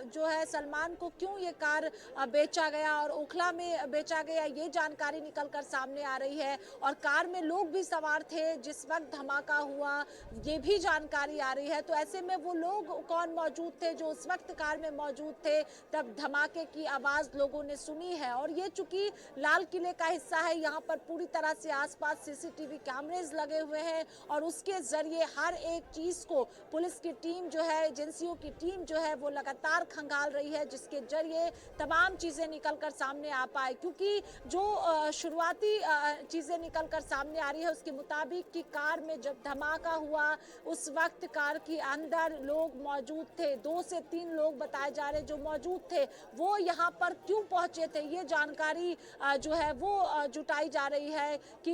A: जो है सलमान को क्यों ये कार बेचा गया और ओखला में बेचा गया, ये जानकारी निकल कर सामने आ रही है। और कार में लोग भी सवार थे जिस वक्त धमाका हुआ, ये भी जानकारी आ रही है। तो ऐसे में वो लोग कौन मौजूद थे जो उस वक्त कार में मौजूद थे तब धमाके की आवाज लोगों ने सुनी है। और ये चूंकि लाल किले का हिस्सा है, यहाँ पर पूरी तरह से आसपास सीसीटीवी कैमरेज लगे हुए हैं और उसके जरिए हर एक चीज को पुलिस की टीम जो है, एजेंसियों की टीम जो है वो लगातार खंगाल रही है, जिसके जरिए तमाम चीजें निकलकर सामने आ पाए। क्योंकि जो शुरुआती चीजें निकलकर सामने आ रही है उसके मुताबिक कि कार में जब धमाका हुआ उस वक्त कार के अंदर लोग मौजूद थे, 2 से 3 लोग बताए जा रहे जो मौजूद थे, वो यहाँ पर क्यों पहुंचे थे, ये जानकारी जो है वो जुटाई जा रही है कि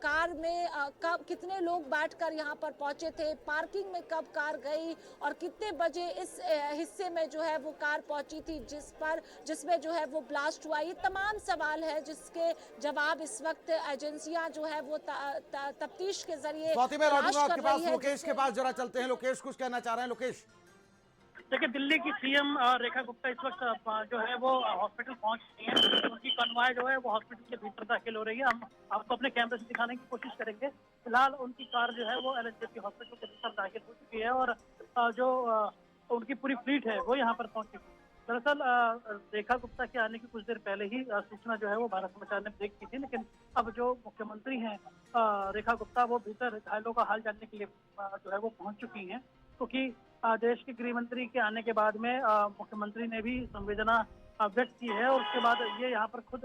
A: कार में कब कितने लोग बैठकर यहाँ पर पहुंचे थे, पार्किंग में कब कार गई और कितने बजे इस हिस्से में जो है वो कार पहुंची थी जिसमें जो है वो ब्लास्ट हुआ। ये तमाम सवाल है जिसके जवाब इस वक्त एजेंसियां जो है वो तफ्तीश के जरिए
B: स्वाति, मैं लौटूंगा आपके पास, लोकेश के पास जरा चलते हैं। लोकेश कुछ कहना चाह रहे हैं? लोकेश,
C: देखिए, दिल्ली की सीएम रेखा गुप्ता इस वक्त जो है वो हॉस्पिटल पहुंच गई हैं। उनकी कन्वॉय जो है वो हॉस्पिटल के भीतर दाखिल हो रही है। हम आपको अपने कैमरे से दिखाने की कोशिश करेंगे। फिलहाल उनकी कार जो है वो एलएनजेपी हॉस्पिटल के भीतर दाखिल हो चुकी है और जो उनकी पूरी फ्लीट है वो यहाँ पर पहुंच चुकी है। दरअसल रेखा गुप्ता के आने की कुछ देर पहले ही सूचना जो है वो भारत समाचार ने ब्रेक की थी, लेकिन अब जो मुख्यमंत्री हैं रेखा गुप्ता, वो भीतर घायलों का हाल जानने के लिए जो है वो पहुंच चुकी हैं, क्योंकि देश के गृह मंत्री के आने के बाद में मुख्यमंत्री ने भी संवेदना व्यक्त की है और उसके बाद ये यहाँ पर खुद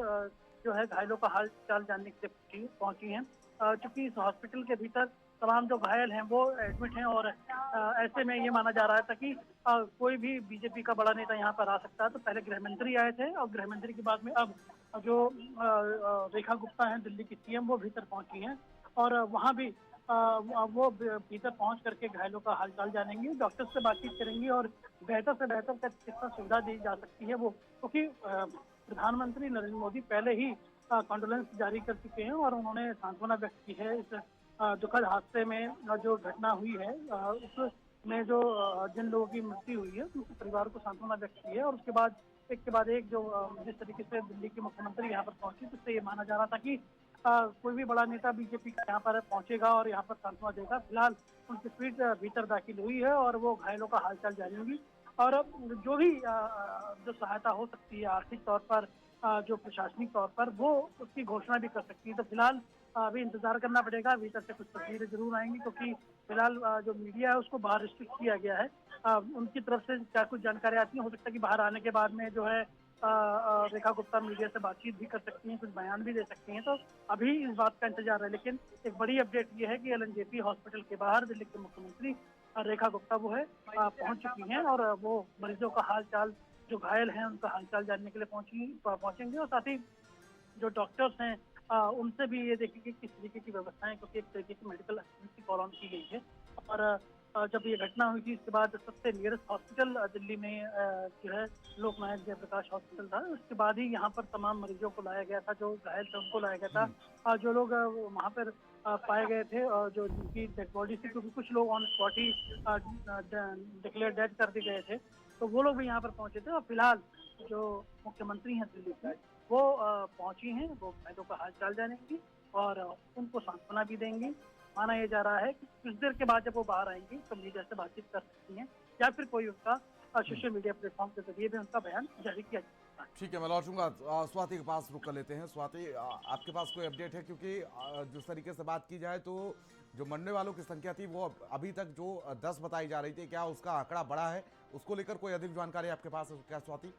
C: जो है घायलों का हाल चाल जानने के लिए पहुंची हैं। चूंकि इस हॉस्पिटल के भीतर तमाम जो घायल हैं वो एडमिट हैं और ऐसे में ये माना जा रहा था कि कोई भी बीजेपी का बड़ा नेता यहाँ पर आ सकता है। तो पहले गृह मंत्री आए थे और गृह मंत्री के बाद में अब जो रेखा गुप्ता हैं दिल्ली की सीएम, वो भीतर पहुंची हैं और वहाँ भी वो भीतर पहुंच करके घायलों का हालचाल जानेंगी, डॉक्टर्स से बातचीत करेंगी और बेहतर से बेहतर चिकित्सा सुविधा दी जा सकती है वो, क्योंकि प्रधानमंत्री नरेंद्र मोदी पहले ही कॉन्डोलेंस जारी कर चुके हैं और उन्होंने सांत्वना व्यक्त की है इस दुखद हादसे में जो घटना हुई है उसमें जो जिन लोगों की मृत्यु हुई है उनके परिवार को सांत्वना व्यक्त की है। और उसके बाद एक के बाद एक जो जिस तरीके से दिल्ली के मुख्यमंत्री यहाँ पर पहुंची, तो इससे ये माना जा रहा था कि कोई भी बड़ा नेता बीजेपी का यहाँ पर पहुंचेगा और यहाँ पर सांत्वना देगा। फिलहाल उनकी सीट भीतर दाखिल हुई है और वो घायलों का हालचाल जानी होगी और जो भी जो सहायता हो सकती है आर्थिक तौर पर, जो प्रशासनिक तौर पर, वो उसकी घोषणा भी कर सकती है। तो फिलहाल अभी इंतजार करना पड़ेगा, भीतर से कुछ तस्वीरें जरूर आएंगी, क्योंकि फिलहाल जो मीडिया है उसको बाहर रिस्ट्रिक्ट किया गया है। उनकी तरफ से क्या कुछ जानकारी आती है, हो सकता है कि बाहर आने के बाद में जो है रेखा गुप्ता मीडिया से बातचीत भी कर सकती हैं, कुछ बयान भी दे सकती हैं। तो अभी इस बात का इंतजार है, लेकिन एक बड़ी अपडेट ये है कि एलएनजेपी हॉस्पिटल के बाहर दिल्ली के मुख्यमंत्री रेखा गुप्ता वो है पहुंच चुकी हैं और वो मरीजों का हालचाल, जो घायल हैं उनका हालचाल जानने के लिए पहुंचेंगे और साथ ही जो डॉक्टर्स हैं उनसे भी ये देखेंगे किस तरीके की व्यवस्थाएं, क्योंकि एक तरीके की मेडिकल असिस्टेंस कॉल ऑन की गई है और जब ये घटना हुई थी इसके बाद सबसे नियरेस्ट हॉस्पिटल दिल्ली में जो है लोकनायक जयप्रकाश हॉस्पिटल था। उसके बाद ही यहाँ पर तमाम मरीजों को लाया गया था, जो घायल थे उनको लाया गया था। जो लोग वहाँ पर पाए गए थे और जो जिनकी डेड बॉडी थी, क्योंकि कुछ लोग on spot he declare dead कर दिए गए थे, तो वो लोग भी यहाँ पर पहुंचे थे। और फिलहाल जो मुख्यमंत्री हैं दिल्ली की, वो पहुंची हैं, वो घायलों का हाल चाल जानेंगी और उनको सांत्वना भी देंगी। माना यह जा रहा है कि कुछ देर के बाद जब वो बाहर आएंगी तो मीडिया से बातचीत कर सकती हैं, या फिर कोई उनका सोशल मीडिया प्लेटफॉर्म के जरिए भी उनका बयान जारी किया जा सकता है।
B: ठीक है, मैं लौटूंगा। स्वाति के पास रुक कर लेते हैं। स्वाति, आपके पास कोई अपडेट है? क्योंकि जिस तरीके से बात की जाए तो जो मरने वालों की संख्या थी वो अभी तक जो 10 बताई जा रही थी, क्या उसका आंकड़ा बढ़ा है? उसको लेकर कोई अधिक जानकारी आपके पास है क्या स्वाति?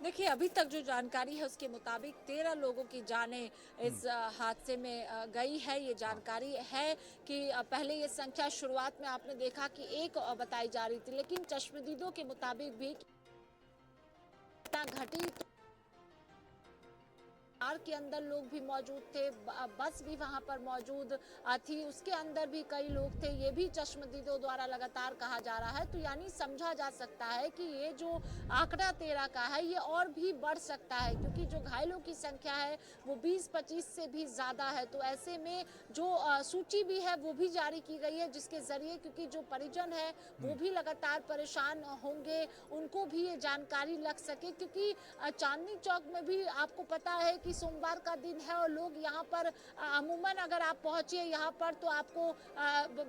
A: देखिए, अभी तक जो जानकारी है उसके मुताबिक 13 लोगों की जानें इस हादसे में गई है। ये जानकारी है कि पहले ये संख्या शुरुआत में आपने देखा कि 1 बताई जा रही थी, लेकिन चश्मदीदों के मुताबिक भी घटी कार के अंदर लोग भी मौजूद थे, बस भी वहां पर मौजूद थी, उसके अंदर भी कई लोग थे, ये भी चश्मदीदों द्वारा लगातार कहा जा रहा है। तो यानी समझा जा सकता है कि ये जो आंकड़ा 13 का है ये और भी बढ़ सकता है, क्योंकि जो घायलों की संख्या है वो 20-25 से भी ज्यादा है। तो ऐसे में जो सूची भी है वो भी जारी की गई है, जिसके जरिए क्योंकि जो परिजन है वो भी लगातार परेशान होंगे, उनको भी ये जानकारी लग सके। क्योंकि चांदनी चौक में भी आपको पता है कि सोमवार का दिन है और लोग यहाँ पर अमूमन अगर आप पहुंचे यहाँ पर तो आपको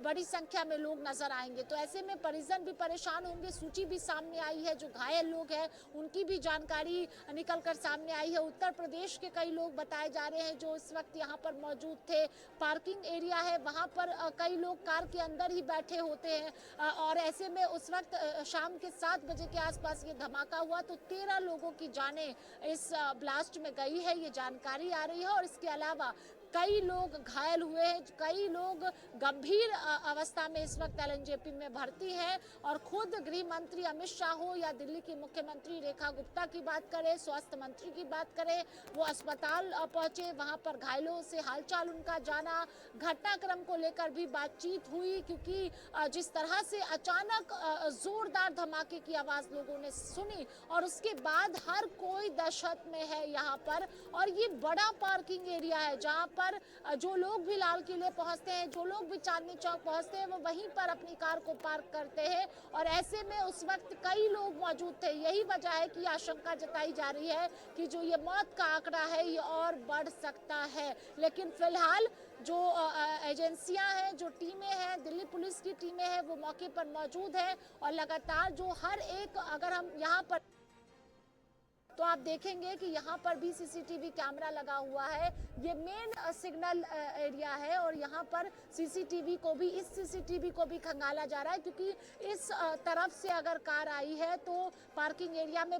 A: बड़ी संख्या में लोग नजर आएंगे। तो ऐसे में परिजन भी परेशान होंगे। सूची भी सामने आई है, जो घायल लोग हैं उनकी भी जानकारी निकल कर सामने आई है। उत्तर प्रदेश के कई लोग बताए जा रहे हैं जो इस वक्त यहाँ पर मौजूद थे। पार्किंग एरिया है, वहाँ पर कई लोग कार के अंदर ही बैठे होते हैं और ऐसे में उस वक्त शाम के 7 बजे के आसपास ये धमाका हुआ। तो 13 लोगों की जानें इस ब्लास्ट में गई है, ये जानकारी आ रही है। और इसके अलावा कई लोग घायल हुए हैं, कई लोग गंभीर अवस्था में इस वक्त एलएनजेपी में भर्ती हैं। और खुद गृह मंत्री अमित शाह हो या दिल्ली की मुख्यमंत्री रेखा गुप्ता की बात करें, स्वास्थ्य मंत्री की बात करें, वो अस्पताल पहुंचे, वहां पर घायलों से हालचाल उनका जाना, घटनाक्रम को लेकर भी बातचीत हुई। क्योंकि जिस तरह से अचानक जोरदार धमाके की आवाज लोगों ने सुनी और उसके बाद हर कोई दहशत में है यहाँ पर। और ये बड़ा पार्किंग एरिया है जहाँ पर जो लोग भी लाल किले पहुंचते हैं, जो लोग भी चांदनी चौक पहुंचते हैं, वो वहीं पर अपनी कार को पार्क करते हैं। और ऐसे में उस वक्त कई लोग मौजूद थे। यही वजह है कि आशंका जताई जा रही है कि जो ये मौत का आंकड़ा है ये और बढ़ सकता है। लेकिन फिलहाल जो एजेंसियां हैं, जो टीमें हैं, दिल्ली पुलिस की टीमें हैं, वो मौके पर मौजूद है और लगातार जो हर एक, अगर हम यहाँ पर तो आप देखेंगे कि यहाँ पर भी सीसीटीवी कैमरा लगा हुआ है। ये मेन सिग्नल एरिया है और यहाँ पर सीसीटीवी को भी, इस सीसीटीवी को भी खंगाला जा रहा है, क्योंकि इस तरफ से अगर कार आई है तो पार्किंग एरिया में,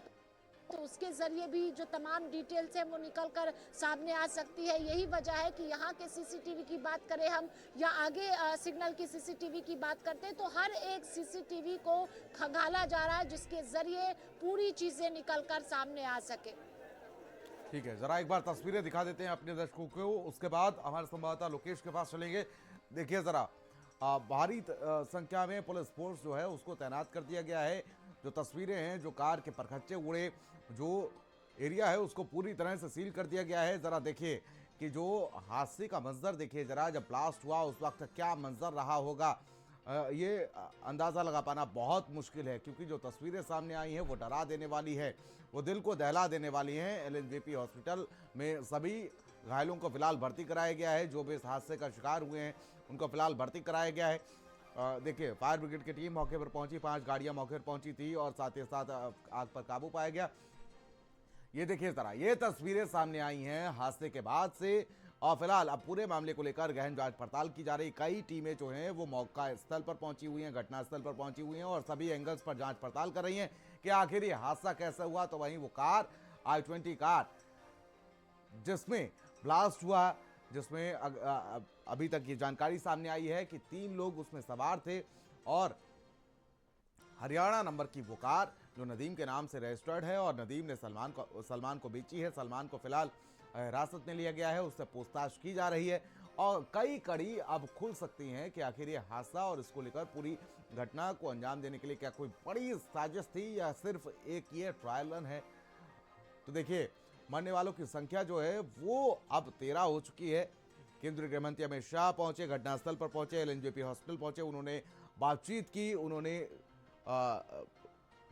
A: तो उसके जरिए भी जो तमाम डिटेल्स हैं वो निकल कर सामने आ सकती है। यही वजह है कि यहाँ के सीसीटीवी की बात करें हम या आगे सिग्नल की सीसीटीवी की बात करते हैं, तो हर एक सीसीटीवी को खंगाला जा रहा है, जिसके जरिए पूरी चीजें निकल कर सामने आ सके।
B: ठीक है, जरा एक बार तस्वीरें दिखा देते हैं अपने दर्शकों को, उसके बाद हमारे संवाददाता लोकेश के पास चलेंगे। देखिए जरा, भारी संख्या में पुलिस फोर्स जो है उसको तैनात कर दिया गया है। जो तस्वीरें हैं, जो कार के परखच्चे उड़े, जो एरिया है उसको पूरी तरह से सील कर दिया गया है। जरा देखिए कि जो हादसे का मंजर देखिए जरा, जब ब्लास्ट हुआ उस वक्त क्या मंजर रहा होगा, ये अंदाज़ा लगा पाना बहुत मुश्किल है। क्योंकि जो तस्वीरें सामने आई हैं वो डरा देने वाली है, वो दिल को दहला देने वाली हैं। एलएनजेपी हॉस्पिटल में सभी घायलों को फिलहाल भर्ती कराया गया है। जो भी इस हादसे का शिकार हुए हैं उनको फिलहाल भर्ती कराया गया है। देखिए, फायर ब्रिगेड की टीम मौके पर पहुंची, 5 गाड़ियां मौके पर पहुंची थी और साथ ही साथ आग पर काबू पाया गया। ये देखिए जरा, ये तस्वीरें सामने आई हैं हादसे के बाद से और फिलहाल अब पूरे मामले को लेकर गहन जांच पड़ताल की जा रही। कई टीमें जो हैं वो मौका स्थल पर पहुंची हुई हैं, घटनास्थल पर पहुंची हुई हैं और सभी एंगल्स पर जांच पड़ताल कर रही हैं कि आखिर ये हादसा कैसे हुआ। तो वहीं वो कार, i20 कार जिसमें ब्लास्ट हुआ, जिसमें अभी तक ये जानकारी सामने आई है कि 3 लोग उसमें सवार थे और हरियाणा नंबर की वो कार जो नदीम के नाम से रजिस्टर्ड है और नदीम ने सलमान को बेची है। सलमान को फिलहाल हिरासत में लिया गया है, उससे पूछताछ की जा रही है और कई कड़ी अब खुल सकती हैं कि आखिर ये हादसा और इसको लेकर पूरी घटना को अंजाम देने के लिए क्या कोई बड़ी साजिश थी या सिर्फ एक ये ट्रायल रन है। तो देखिए, मरने वालों की संख्या जो है वो अब 13 हो चुकी है। केंद्रीय गृह मंत्री अमित शाह पहुंचे, घटनास्थल पर पहुंचे, एलएनजेपी हॉस्पिटल पहुंचे, उन्होंने बातचीत की, उन्होंने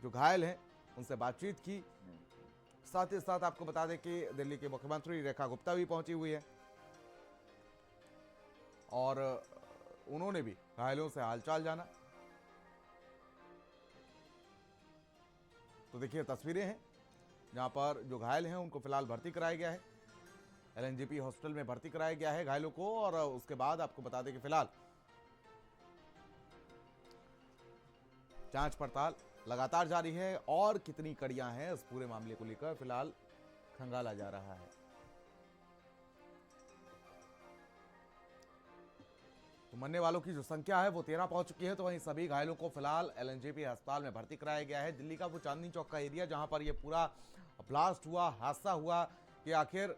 B: जो घायल हैं उनसे बातचीत की। साथ ही साथ आपको बता दें कि दिल्ली के मुख्यमंत्री रेखा गुप्ता भी पहुंची हुई है और उन्होंने भी घायलों से हालचाल जाना। तो देखिए, तस्वीरें हैं जहां पर जो घायल हैं उनको फिलहाल भर्ती कराया गया है, एलएनजेपी हॉस्पिटल में भर्ती कराया गया है घायलों को। और उसके बाद आपको बता दें कि फिलहाल जांच पड़ताल लगातार जारी है और कितनी कड़ियां हैं इस पूरे मामले को लेकर फिलहाल खंगाला जा रहा है। तो मरने वालों की जो संख्या है वो 13 पहुंच चुकी है। तो वहीं सभी घायलों को फिलहाल एलएनजेपी अस्पताल में भर्ती कराया गया है। दिल्ली का वो चांदनी चौक का एरिया जहां पर ये पूरा ब्लास्ट हुआ, हादसा हुआ, कि आखिर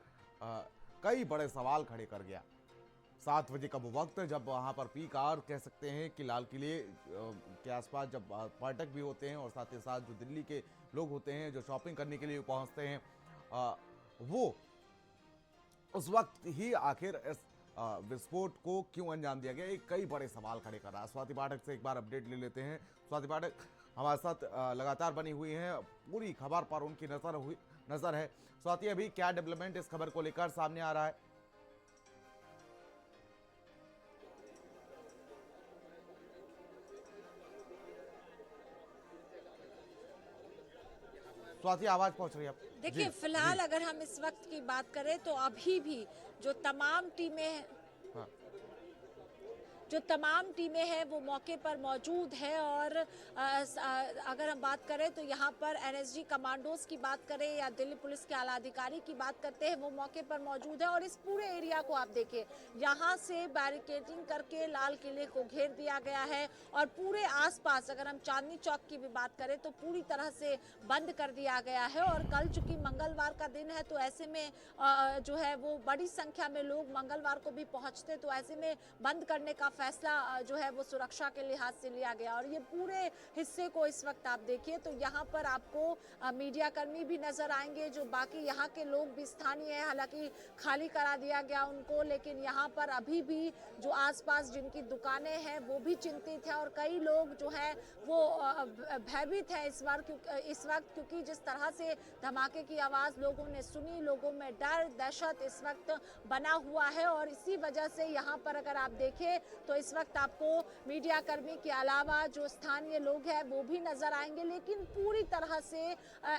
B: कई बड़े सवाल खड़े कर गया। 7 बजे का वो वक्त जब वहां पर पीक आवर कह सकते हैं कि लाल किले के आसपास जब पर्यटक भी होते हैं और साथ ही साथ जो दिल्ली के लोग होते हैं जो शॉपिंग करने के लिए पहुंचते हैं, वो उस वक्त ही आखिर इस विस्फोट को क्यों अंजाम दिया गया, एक कई बड़े सवाल खड़े कर रहा है। स्वाति पाठक से एक बार अपडेट ले लेते हैं। स्वाति पाठक हमारे साथ लगातार बनी हुई हैं, पूरी खबर पर उनकी नजर है। स्वाति, अभी क्या डेवलपमेंट इस खबर को लेकर सामने आ रहा है? स्वाति, आवाज पहुंच रही है आप?
A: देखिए,
B: जी,
A: फिलहाल
B: जी।
A: अगर हम इस वक्त की बात करें तो अभी भी जो तमाम टीमें
B: हाँ।
A: हैं वो मौके पर मौजूद है और अगर हम बात करें तो यहाँ पर एनएसजी कमांडोज की बात करें या दिल्ली पुलिस के आला अधिकारी की बात करते हैं, वो मौके पर मौजूद है। और इस पूरे एरिया को आप देखिए, यहाँ से बैरिकेडिंग करके लाल किले को घेर दिया गया है और पूरे आसपास अगर हम चांदनी चौक की भी बात करें तो पूरी तरह से बंद कर दिया गया है। और कल चूंकि मंगलवार का दिन है तो ऐसे में जो है वो बड़ी संख्या में लोग मंगलवार को भी पहुंचते, तो ऐसे में बंद करने का फैसला जो है वो सुरक्षा के लिहाज से लिया गया। और ये पूरे हिस्से को इस वक्त आप देखिए तो यहाँ पर आपको मीडिया कर्मी भी नजर आएंगे, जो बाकी यहाँ के लोग भी स्थानीय है, हालांकि खाली करा दिया गया उनको, लेकिन यहाँ पर अभी भी जो आसपास जिनकी दुकानें हैं वो भी चिंतित है और कई लोग जो है वो भयभीत है इस वक्त, क्योंकि जिस तरह से धमाके की आवाज लोगों ने सुनी, लोगों में डर दहशत इस वक्त बना हुआ है। और इसी वजह से यहाँ पर अगर आप देखें तो इस वक्त आपको मीडिया कर्मी के अलावा जो स्थानीय लोग हैं वो भी नजर आएंगे, लेकिन पूरी तरह से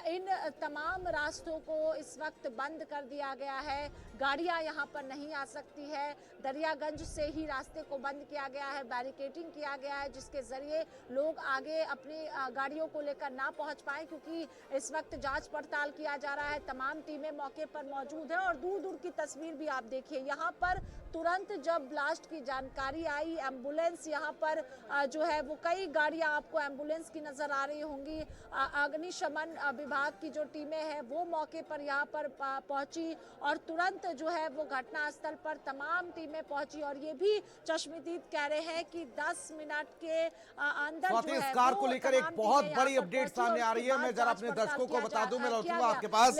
A: इन तमाम रास्तों को इस वक्त बंद कर दिया गया है। गाड़ियां यहाँ पर नहीं आ सकती है, दरियागंज से ही रास्ते को बंद किया गया है, बैरिकेडिंग किया गया है, जिसके जरिए लोग आगे अपनी गाड़ियों को लेकर ना पहुंच पाए, क्योंकि इस वक्त जांच पड़ताल किया जा रहा है। तमाम टीमें मौके पर मौजूद है और दूर दूर की तस्वीर भी आप देखिए। यहाँ पर तुरंत जब ब्लास्ट की जानकारी आई, एम्बुलेंस यहाँ पर जो है वो कई गाड़ियां आपको एम्बुलेंस की नजर आ रही होंगी। अग्निशमन विभाग की जो टीमें हैं वो मौके पर यहाँ पर पहुंची और तुरंत जो है वो घटनास्थल पर तमाम टीमें पहुंची। और ये भी चश्मदीद कह रहे हैं कि 10 मिनट के अंदर जो है
B: इस कार को लेकर एक बहुत बड़ी अपडेट सामने आ रही है। मैं जरा अपने दर्शकों को बता दूं, मैं लौटूंगा आपके पास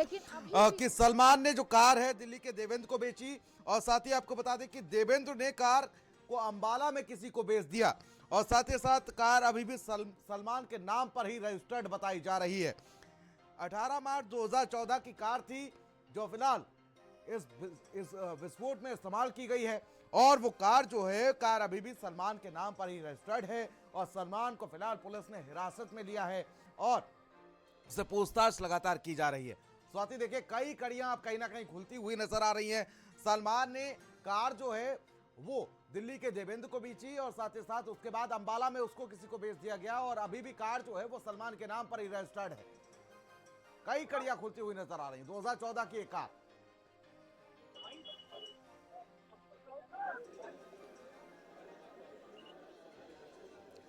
B: कि सलमान ने जो कार है दिल्ली के देवेंद्र को बेची और साथ ही आपको बता दें कि देवेंद्र ने कार को अंबाला में किसी को बेच दिया और साथ ही साथ कार अभी भी सलमान के नाम पर ही रजिस्टर्ड बताई जा रही है। 18 मार्च 2014 की कार थी जो फिलहाल इस विस्फोट में इस्तेमाल की गई है और वो कार जो है कार अभी भी सलमान के नाम पर ही रजिस्टर्ड है और सलमान को फिलहाल पुलिस ने हिरासत में लिया है और उससे पूछताछ लगातार की जा रही है। स्वाति, देखिए कई कड़ियां अब कहीं ना कहीं खुलती हुई नजर आ रही हैं। सलमान ने कार जो है वो दिल्ली के देवेंद्र को बेची और साथ ही साथ उसके बाद अंबाला में उसको किसी को बेच दिया गया और अभी भी कार जो है वो सलमान के नाम पर ही रजिस्टर्ड है। कई कड़ियां खुलती हुई नजर आ रही हैं। 2014 की एक कार।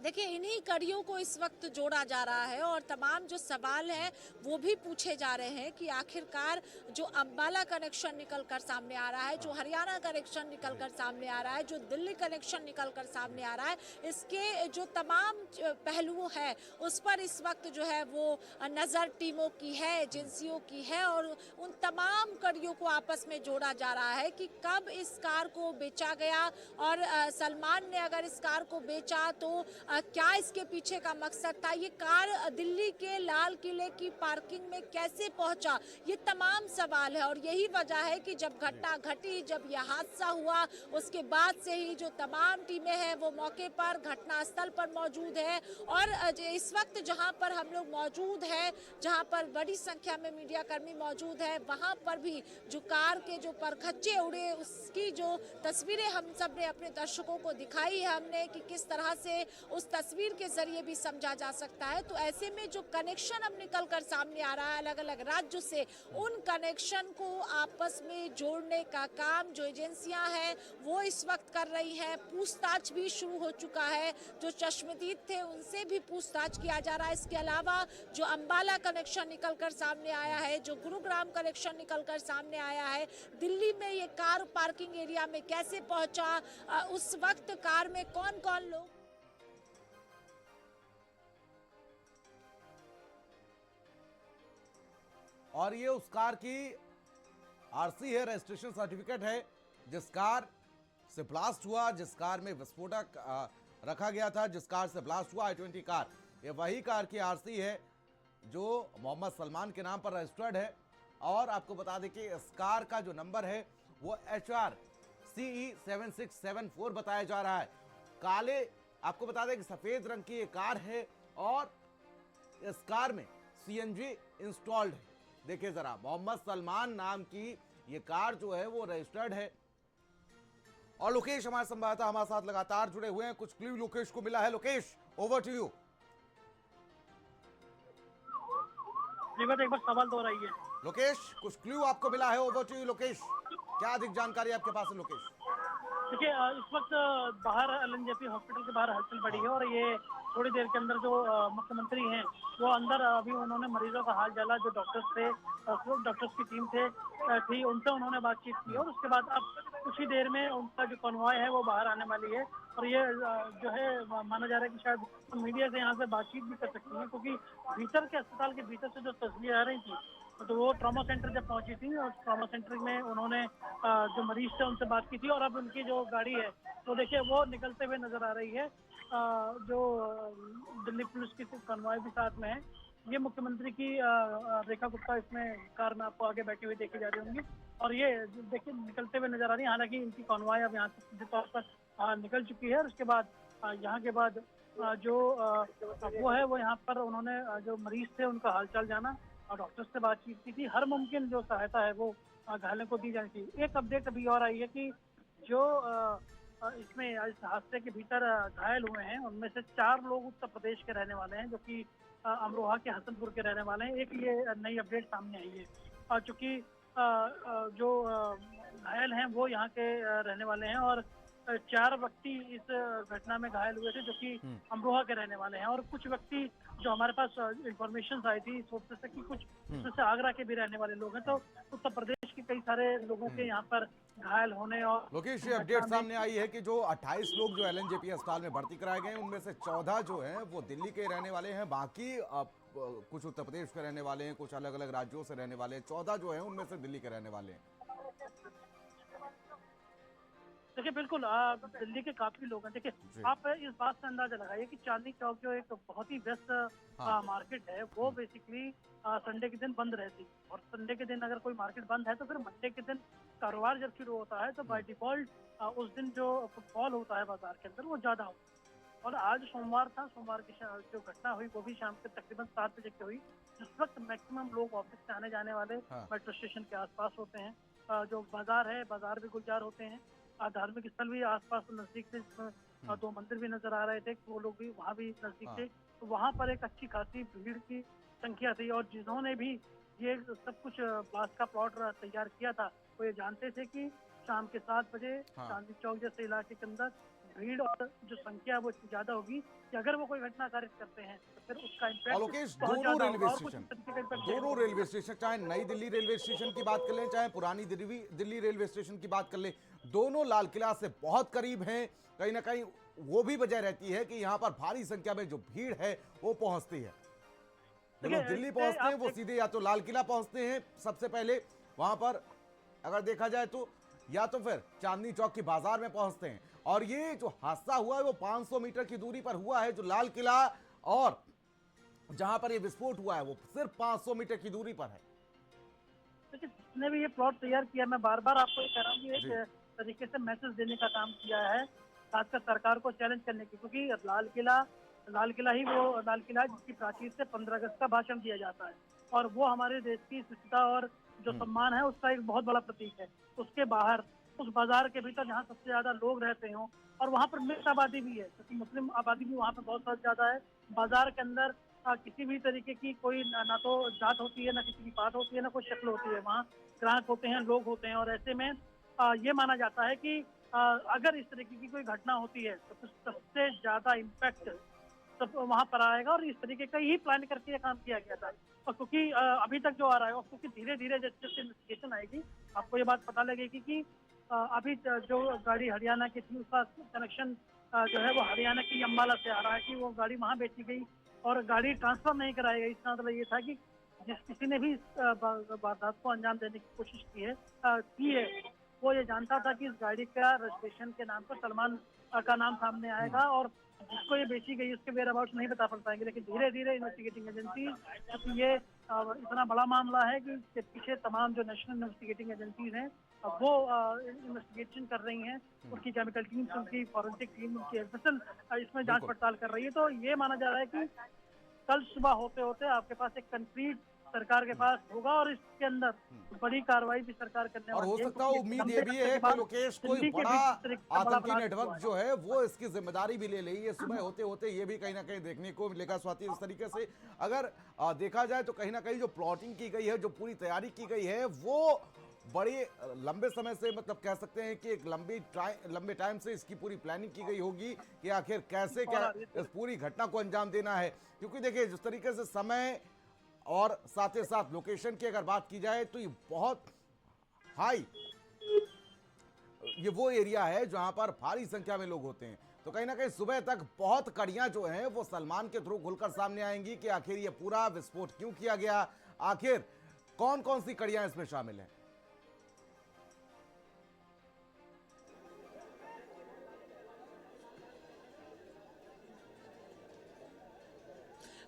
A: देखिए, इन्हीं कड़ियों को इस वक्त जोड़ा जा रहा है और तमाम जो सवाल हैं वो भी पूछे जा रहे हैं कि आखिरकार जो अंबाला कनेक्शन निकल कर सामने आ रहा है, जो हरियाणा कनेक्शन निकल कर सामने आ रहा है, जो दिल्ली कनेक्शन निकल कर सामने आ रहा है, इसके जो तमाम पहलुओं हैं उस पर इस वक्त जो है वो नज़र टीमों की है, एजेंसियों की है और उन तमाम कड़ियों को आपस में जोड़ा जा रहा है कि कब इस कार को बेचा गया और सलमान ने अगर इस कार को बेचा तो क्या इसके पीछे का मकसद था, ये कार दिल्ली के लाल किले की पार्किंग में कैसे पहुंचा, ये तमाम सवाल है। और यही वजह है कि जब घटना घटी, जब यह हादसा हुआ, उसके बाद से ही जो तमाम टीमें हैं वो मौके पर घटनास्थल पर मौजूद है और इस वक्त जहां पर हम लोग मौजूद हैं, जहां पर बड़ी संख्या में मीडिया कर्मी मौजूद है, वहां पर भी जो कार के जो परखच्चे उड़े उसकी जो तस्वीरें हम सब ने अपने दर्शकों को दिखाई है हमने कि किस तरह से उस तस्वीर के जरिए भी समझा जा सकता है। तो ऐसे में जो कनेक्शन अब निकल कर सामने आ रहा है अलग अलग राज्यों से, उन कनेक्शन को आपस में जोड़ने का काम जो एजेंसियां हैं वो इस वक्त कर रही हैं। पूछताछ भी शुरू हो चुका है, जो चश्मदीद थे उनसे भी पूछताछ किया जा रहा है। इसके अलावा जो अंबाला कनेक्शन निकल कर सामने आया है, जो गुरुग्राम कनेक्शन निकल कर सामने आया है, दिल्ली में ये कार पार्किंग एरिया में कैसे पहुंचा, उस वक्त कार में कौन कौन लोग
B: और ये उस कार की आरसी है, रजिस्ट्रेशन सर्टिफिकेट है, जिस कार से ब्लास्ट हुआ, जिस कार में विस्फोटक रखा गया था, जिस कार से ब्लास्ट हुआ i20 कार, ये वही कार की आरसी है जो मोहम्मद सलमान के नाम पर रजिस्टर्ड है। और आपको बता दें कि इस कार का जो नंबर है वो HR CE 7674 बताया जा रहा है। काले, आपको बता दें कि सफेद रंग की ये कार है और इस कार में CNG इंस्टॉल्ड है। देखिए जरा, मोहम्मद सलमान नाम की ये कार जो है वो रजिस्टर्ड है। और लोकेश हमारे संवाददाता हमारे साथ लगातार जुड़े हुए हैं, कुछ क्लू लोकेश को मिला है। Lokesh, over to you.
C: एक बार सवाल दोहराइए।
B: लोकेश, कुछ क्लू आपको मिला है, ओवर टू यू लोकेश। क्या अधिक जानकारी आपके पास है लोकेश?
C: देखिए, इस वक्त बाहर LNJP हॉस्पिटल के बाहर हलचल बढ़ी है और ये थोड़ी देर के अंदर जो मुख्यमंत्री हैं वो अंदर अभी उन्होंने मरीजों का हाल जाला, जो डॉक्टर्स थे, डॉक्टर्स की टीम थी उनसे उन्होंने बातचीत की और उसके बाद अब कुछ ही देर में उनका जो कॉन्वॉय है वो बाहर आने वाली है। और ये जो है माना जा रहा है कि शायद मीडिया से यहाँ से बातचीत भी कर सकती है, क्योंकि भीतर के अस्पताल के भीतर से जो तस्वीरें आ रही थी तो वो ट्रॉमा सेंटर जब पहुंची थी और ट्रॉमा सेंटर में उन्होंने जो मरीज थे उनसे बात की थी और अब उनकी जो गाड़ी है तो देखिए वो निकलते हुए नजर आ रही है। जो दिल्ली पुलिस की कॉन्वॉय भी साथ में है। ये मुख्यमंत्री की रेखा गुप्ता इसमें कार में आपको आगे बैठी हुई देखी जा रही होंगी और ये देखिए निकलते हुए नजर आ रही है। हालांकि इनकी कॉन्वॉय अब यहाँ से सीधे तौर पर निकल चुकी है और उसके बाद यहाँ के बाद जो वो है वो यहाँ पर उन्होंने जो मरीज थे उनका हालचाल जाना और डॉक्टर्स से बातचीत की थी। हर मुमकिन जो सहायता है वो घायलों को दी जानी चाहिए। एक अपडेट अभी और आई है कि जो इसमें इस हादसे के भीतर घायल हुए हैं उनमें से 4 लोग उत्तर प्रदेश के रहने वाले हैं, जो कि अमरोहा के हसनपुर के रहने वाले हैं। एक ये नई अपडेट सामने आई है और चूंकि जो घायल हैं वो यहाँ के रहने वाले हैं और 4 व्यक्ति इस घटना में घायल हुए थे जो कि अमरोहा के रहने वाले हैं और कुछ व्यक्ति जो हमारे पास इंफॉर्मेशन आई थी सोर्सेस से कि कुछ इसमें आगरा के भी रहने वाले लोग हैं। तो उत्तर प्रदेश के कई सारे लोगों के यहाँ पर घायल होने और
B: लोकेश, ये अपडेट सामने आई है कि जो 28 लोग जो LNJP अस्पताल में भर्ती कराए गए हैं उनमें से 14 जो हैं वो दिल्ली के रहने वाले हैं, बाकी कुछ उत्तर प्रदेश के रहने वाले हैं, कुछ अलग अलग राज्यों से रहने वाले हैं। 14 जो हैं उनमें से दिल्ली के रहने वाले हैं।
C: देखिए बिल्कुल दिल्ली के काफी लोग हैं। देखिए आप इस बात से अंदाजा लगाइए कि चांदनी चौक जो एक बहुत ही व्यस्त मार्केट है वो बेसिकली संडे के दिन बंद रहती और संडे के दिन अगर कोई मार्केट बंद है तो फिर मंडे के दिन कारोबार जब शुरू होता है तो बाय डिफॉल्ट उस दिन जो फुटफॉल होता है बाजार के अंदर वो ज्यादा होता है। और आज सोमवार था, सोमवार की जो घटना हुई वो भी शाम के तकरीबन 7 बजे की हुई, जिस वक्त मैक्सिमम लोग ऑफिस से आने जाने वाले मेट्रो स्टेशन के आसपास होते हैं। जो बाजार है, बाजार भी गुलजार होते हैं, धार्मिक स्थल भी आसपास नजदीक थे, 2 मंदिर भी नजर आ रहे थे, वो लोग भी वहाँ भी नजदीक थे। तो वहाँ पर एक अच्छी खासी भीड़ की संख्या थी और जिन्होंने भी ये सब कुछ ब्लास्ट का प्लॉट तैयार किया था वो ये जानते थे कि शाम के 7 बजे चांदनी चौक जैसे इलाके के अंदर भीड़ और जो संख्या है वो इतनी ज्यादा होगी कि अगर वो कोई घटना कारित करते हैं तो फिर उसका
B: और
C: इम्पैक्ट
B: लोकेश,
C: बहुत
B: दोनों
C: ज्यादा
B: रेलवे
C: होगा और कुछ
B: स्टेशन
C: इस तरीके का impact
B: दोनों
C: देखने को
B: रेलवे स्टेशन, चाहे नई दिल्ली रेलवे स्टेशन की बात कर लें, चाहे पुरानी दिल्ली रेलवे स्टेशन की बात कर लें, दोनों लाल किला से बहुत करीब हैं। कहीं ना कहीं वो भी वजह रहती है कि यहाँ पर भारी संख्या में जो भीड़ है वो पहुंचती है। जो लोग
C: देखिए,
B: दिल्ली
C: इससे
B: पहुंचते हैं
C: आप
B: वो सीधे या तो लाल किला पहुंचते हैं सबसे पहले, वहां पर अगर देखा जाए तो, या तो फिर चांदनी चौक की बाजार में पहुंचते हैं। और ये जो हादसा हुआ है वो 500 मीटर की दूरी पर हुआ है, जो लाल किला और जहां पर ये विस्फोट हुआ है वो सिर्फ 500 मीटर की दूरी पर है।
C: देखिए, जिसने भी ये प्लॉट तैयार किया, मैं बार बार आपको ये कह रहा हूँ कि
B: जी।
C: एक तरीके से मैसेज देने का काम किया है, खासकर सरकार को चैलेंज करने की, क्योंकि लाल किला है जिसकी प्राचीर से 15 अगस्त का भाषण दिया जाता है और वो हमारे देश की शिष्टता और जो सम्मान है उसका एक बहुत बड़ा प्रतीक है। उसके बाहर उस बाजार के भीतर जहाँ सबसे ज्यादा लोग रहते हों और वहाँ पर मिक्स आबादी भी है, क्योंकि मुस्लिम आबादी भी वहाँ पर बहुत ज्यादा है। बाजार के अंदर किसी भी तरीके की कोई ना तो जात होती है, ना किसी की बात होती है, ना कोई शक्ल होती है। वहाँ ग्राहक होते हैं, लोग होते हैं और ऐसे में ये माना जाता है कि अगर इस तरीके की कोई घटना होती है तो फिर सबसे ज्यादा इम्पैक्ट सब वहाँ पर आएगा और इस तरीके का ही प्लान करके ये काम किया गया था। और क्योंकि अभी तक जो आ रहा है और क्योंकि धीरे धीरे जैसे जैसे इन्वेस्टिगेशन आएगी आपको ये बात पता लगेगी कि अभी जो गाड़ी हरियाणा की थी उसका कनेक्शन जो है वो हरियाणा की अम्बाला से आ रहा है कि वो गाड़ी वहाँ बेची गई और गाड़ी ट्रांसफर नहीं कराई गई। इसका मतलब ये था कि जिस किसी ने भी इस वारदात को अंजाम देने की कोशिश की है वो ये जानता था कि इस गाड़ी का रजिस्ट्रेशन के नाम पर सलमान का नाम सामने आएगा और जिसको ये बेची गई उसके वेयर अबाउट नहीं बता पाएंगे। लेकिन धीरे धीरे इन्वेस्टिगेटिंग एजेंसी, क्योंकि ये इतना बड़ा मामला है कि इसके पीछे तमाम जो नेशनल इन्वेस्टिगेटिंग एजेंसीज हैं वो इन्वेस्टिगेशन कर रही हैं। उनकी केमिकल टीम, उनकी फॉरेंसिक टीम, उनकी एफएसएल इसमें जांच पड़ताल कर रही है। तो ये माना जा रहा है कि कल सुबह होते होते आपके पास एक कंक्रीट सरकार के पास होगा और इसके अंदर बड़ी कार्रवाई भी सरकार करने
B: और
C: वाली
B: हो
C: है।
B: सकता है, उम्मीद ये भी है कि लोकेश कोई बड़ा आतंकी नेटवर्क जो है वो इसकी जिम्मेदारी भी ले ली है। सुबह होते होते ये भी कहीं ना कहीं देखने को मिलेगा। स्वाति, इस तरीके से अगर देखा जाए तो कहीं ना कहीं जो प्लॉटिंग की गई है, जो पूरी तैयारी की गई है वो बड़े लंबे समय से, मतलब कह सकते हैं कि एक लंबे टाइम से इसकी पूरी प्लानिंग की गई होगी कि आखिर कैसे क्या इस पूरी घटना को अंजाम देना है। क्योंकि देखिए जिस तरीके से समय और साथ ही साथ लोकेशन की अगर बात की जाए तो ये बहुत हाई, ये वो एरिया है जहां पर भारी संख्या में लोग होते हैं। तो कहीं ना कहीं सुबह तक बहुत कड़ियां जो हैं वो सलमान के थ्रू खुलकर सामने आएंगी कि आखिर ये पूरा विस्फोट क्यों किया गया, आखिर कौन कौन सी कड़ियां इसमें शामिल हैं।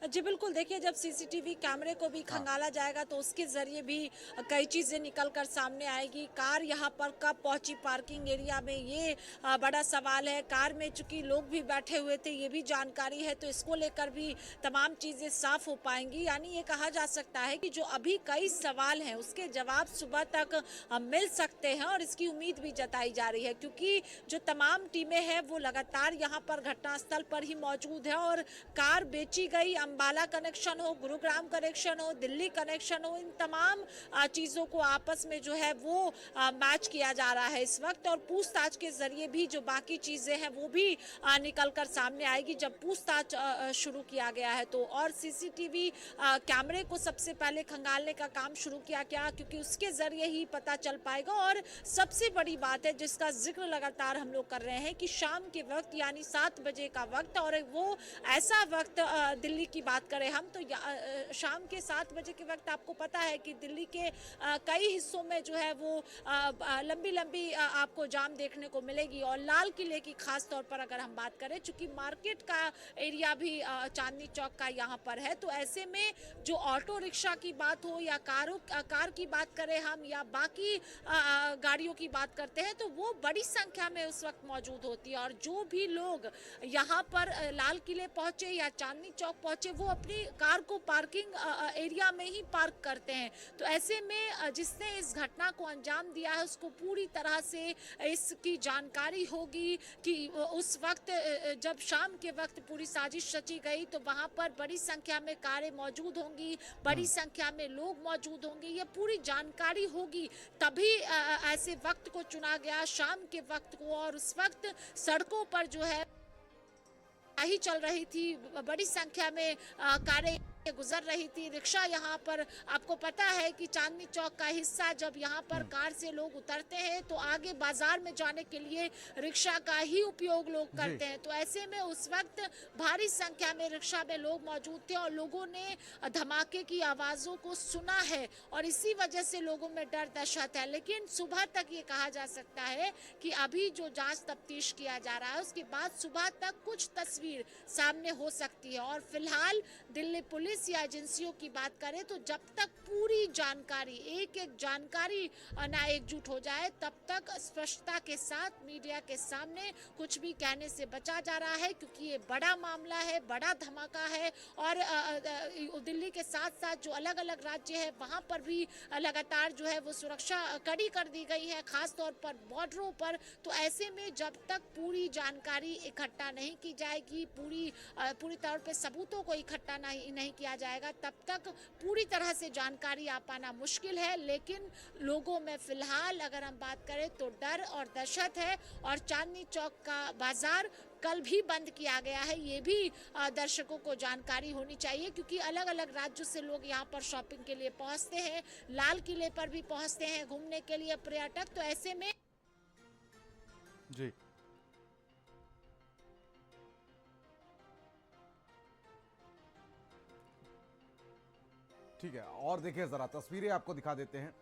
A: जी बिल्कुल, देखिए जब सीसीटीवी कैमरे को भी खंगाला जाएगा तो उसके ज़रिए भी कई चीज़ें निकल कर सामने आएगी। कार यहाँ पर कब पहुँची पार्किंग एरिया में, ये बड़ा सवाल है। कार में चूँकि लोग भी बैठे हुए थे ये भी जानकारी है, तो इसको लेकर भी तमाम चीज़ें साफ हो पाएंगी। यानी ये कहा जा सकता है कि जो अभी कई सवाल हैं उसके जवाब सुबह तक मिल सकते हैं और इसकी उम्मीद भी जताई जा रही है, क्योंकि जो तमाम टीमें हैं वो लगातार यहाँ पर घटनास्थल पर ही मौजूद है। और कार बेची गई, अंबाला कनेक्शन हो, गुरुग्राम कनेक्शन हो, दिल्ली कनेक्शन हो, इन तमाम चीज़ों को आपस में जो है वो मैच किया जा रहा है इस वक्त। और पूछताछ के जरिए भी जो बाकी चीज़ें हैं वो भी निकल कर सामने आएगी जब पूछताछ शुरू किया गया है तो। और सीसीटीवी कैमरे को सबसे पहले खंगालने का काम शुरू किया गया, क्योंकि उसके जरिए ही पता चल पाएगा। और सबसे बड़ी बात है जिसका जिक्र लगातार हम लोग कर रहे हैं कि शाम के वक्त यानी 7 बजे का वक्त, और वो ऐसा वक्त दिल्ली की बात करें हम तो शाम के 7 बजे के वक्त आपको पता है कि दिल्ली के कई हिस्सों में जो है वो लंबी लंबी आपको जाम देखने को मिलेगी। और लाल किले की खास तौर पर अगर हम बात करें, चूंकि मार्केट का एरिया भी चांदनी चौक का यहाँ पर है, तो ऐसे में जो ऑटो रिक्शा की बात हो या कार की बात करें हम या बाकी गाड़ियों की बात करते हैं तो वो बड़ी संख्या में उस वक्त मौजूद होती है। और जो भी लोग यहाँ पर लाल किले पहुंचे या चांदनी चौक पहुंचे बच्चे वो अपनी कार को पार्किंग एरिया में ही पार्क करते हैं। तो ऐसे में जिसने इस घटना को अंजाम दिया है उसको पूरी तरह से इसकी जानकारी होगी कि उस वक्त जब शाम के वक्त पूरी साजिश रची गई तो वहां पर बड़ी संख्या में कारें मौजूद होंगी, बड़ी संख्या में लोग मौजूद होंगे, ये पूरी जानकारी होगी तभी ऐसे वक्त को चुना गया, शाम के वक्त को। और उस वक्त सड़कों पर जो है ही चल रही थी, बड़ी संख्या में कारें गुजर रही थी। रिक्शा यहाँ पर आपको पता है कि चांदनी चौक का हिस्सा जब यहाँ पर कार से लोग उतरते हैं तो आगे बाजार में जाने के लिए रिक्शा का ही उपयोग लोग करते हैं। तो ऐसे में उस वक्त भारी संख्या में रिक्शा में लोग मौजूद थे और लोगों ने धमाके की आवाजों को सुना है और इसी वजह से लोगों में डर दहशत है। लेकिन सुबह तक ये कहा जा सकता है कि अभी जो जांच तफ्तीश किया जा रहा है उसके बाद सुबह तक कुछ तस्वीर सामने हो सकती है। और फिलहाल दिल्ली पुलिस या एजेंसियों की बात करें तो जब तक पूरी जानकारी एक एक जानकारी ना एकजुट हो जाए तब तक स्पष्टता के साथ मीडिया के सामने कुछ भी कहने से बचा जा रहा है, क्योंकि ये बड़ा मामला है, बड़ा धमाका है। और दिल्ली के साथ साथ जो अलग अलग राज्य है वहां पर भी लगातार जो है वो सुरक्षा कड़ी कर दी गई है, खास तौर पर बॉर्डरों पर। तो ऐसे में जब तक पूरी जानकारी इकट्ठा नहीं की जाएगी, पूरी तौर पे सबूतों को इकट्ठा नहीं किया जाएगा, तब तक पूरी तरह से जानकारी आ पाना मुश्किल है। लेकिन लोगों में फिलहाल अगर हम बात करें तो डर और दहशत है। और चांदनी चौक का बाजार कल भी बंद किया गया है, ये भी दर्शकों को जानकारी होनी चाहिए, क्योंकि अलग अलग राज्यों से लोग यहाँ पर शॉपिंग के लिए पहुँचते हैं, लाल किले पर भी पहुँचते हैं घूमने के लिए पर्यटक। तो ऐसे में
B: जी ठीक है, और देखिए जरा तस्वीरें आपको दिखा देते हैं।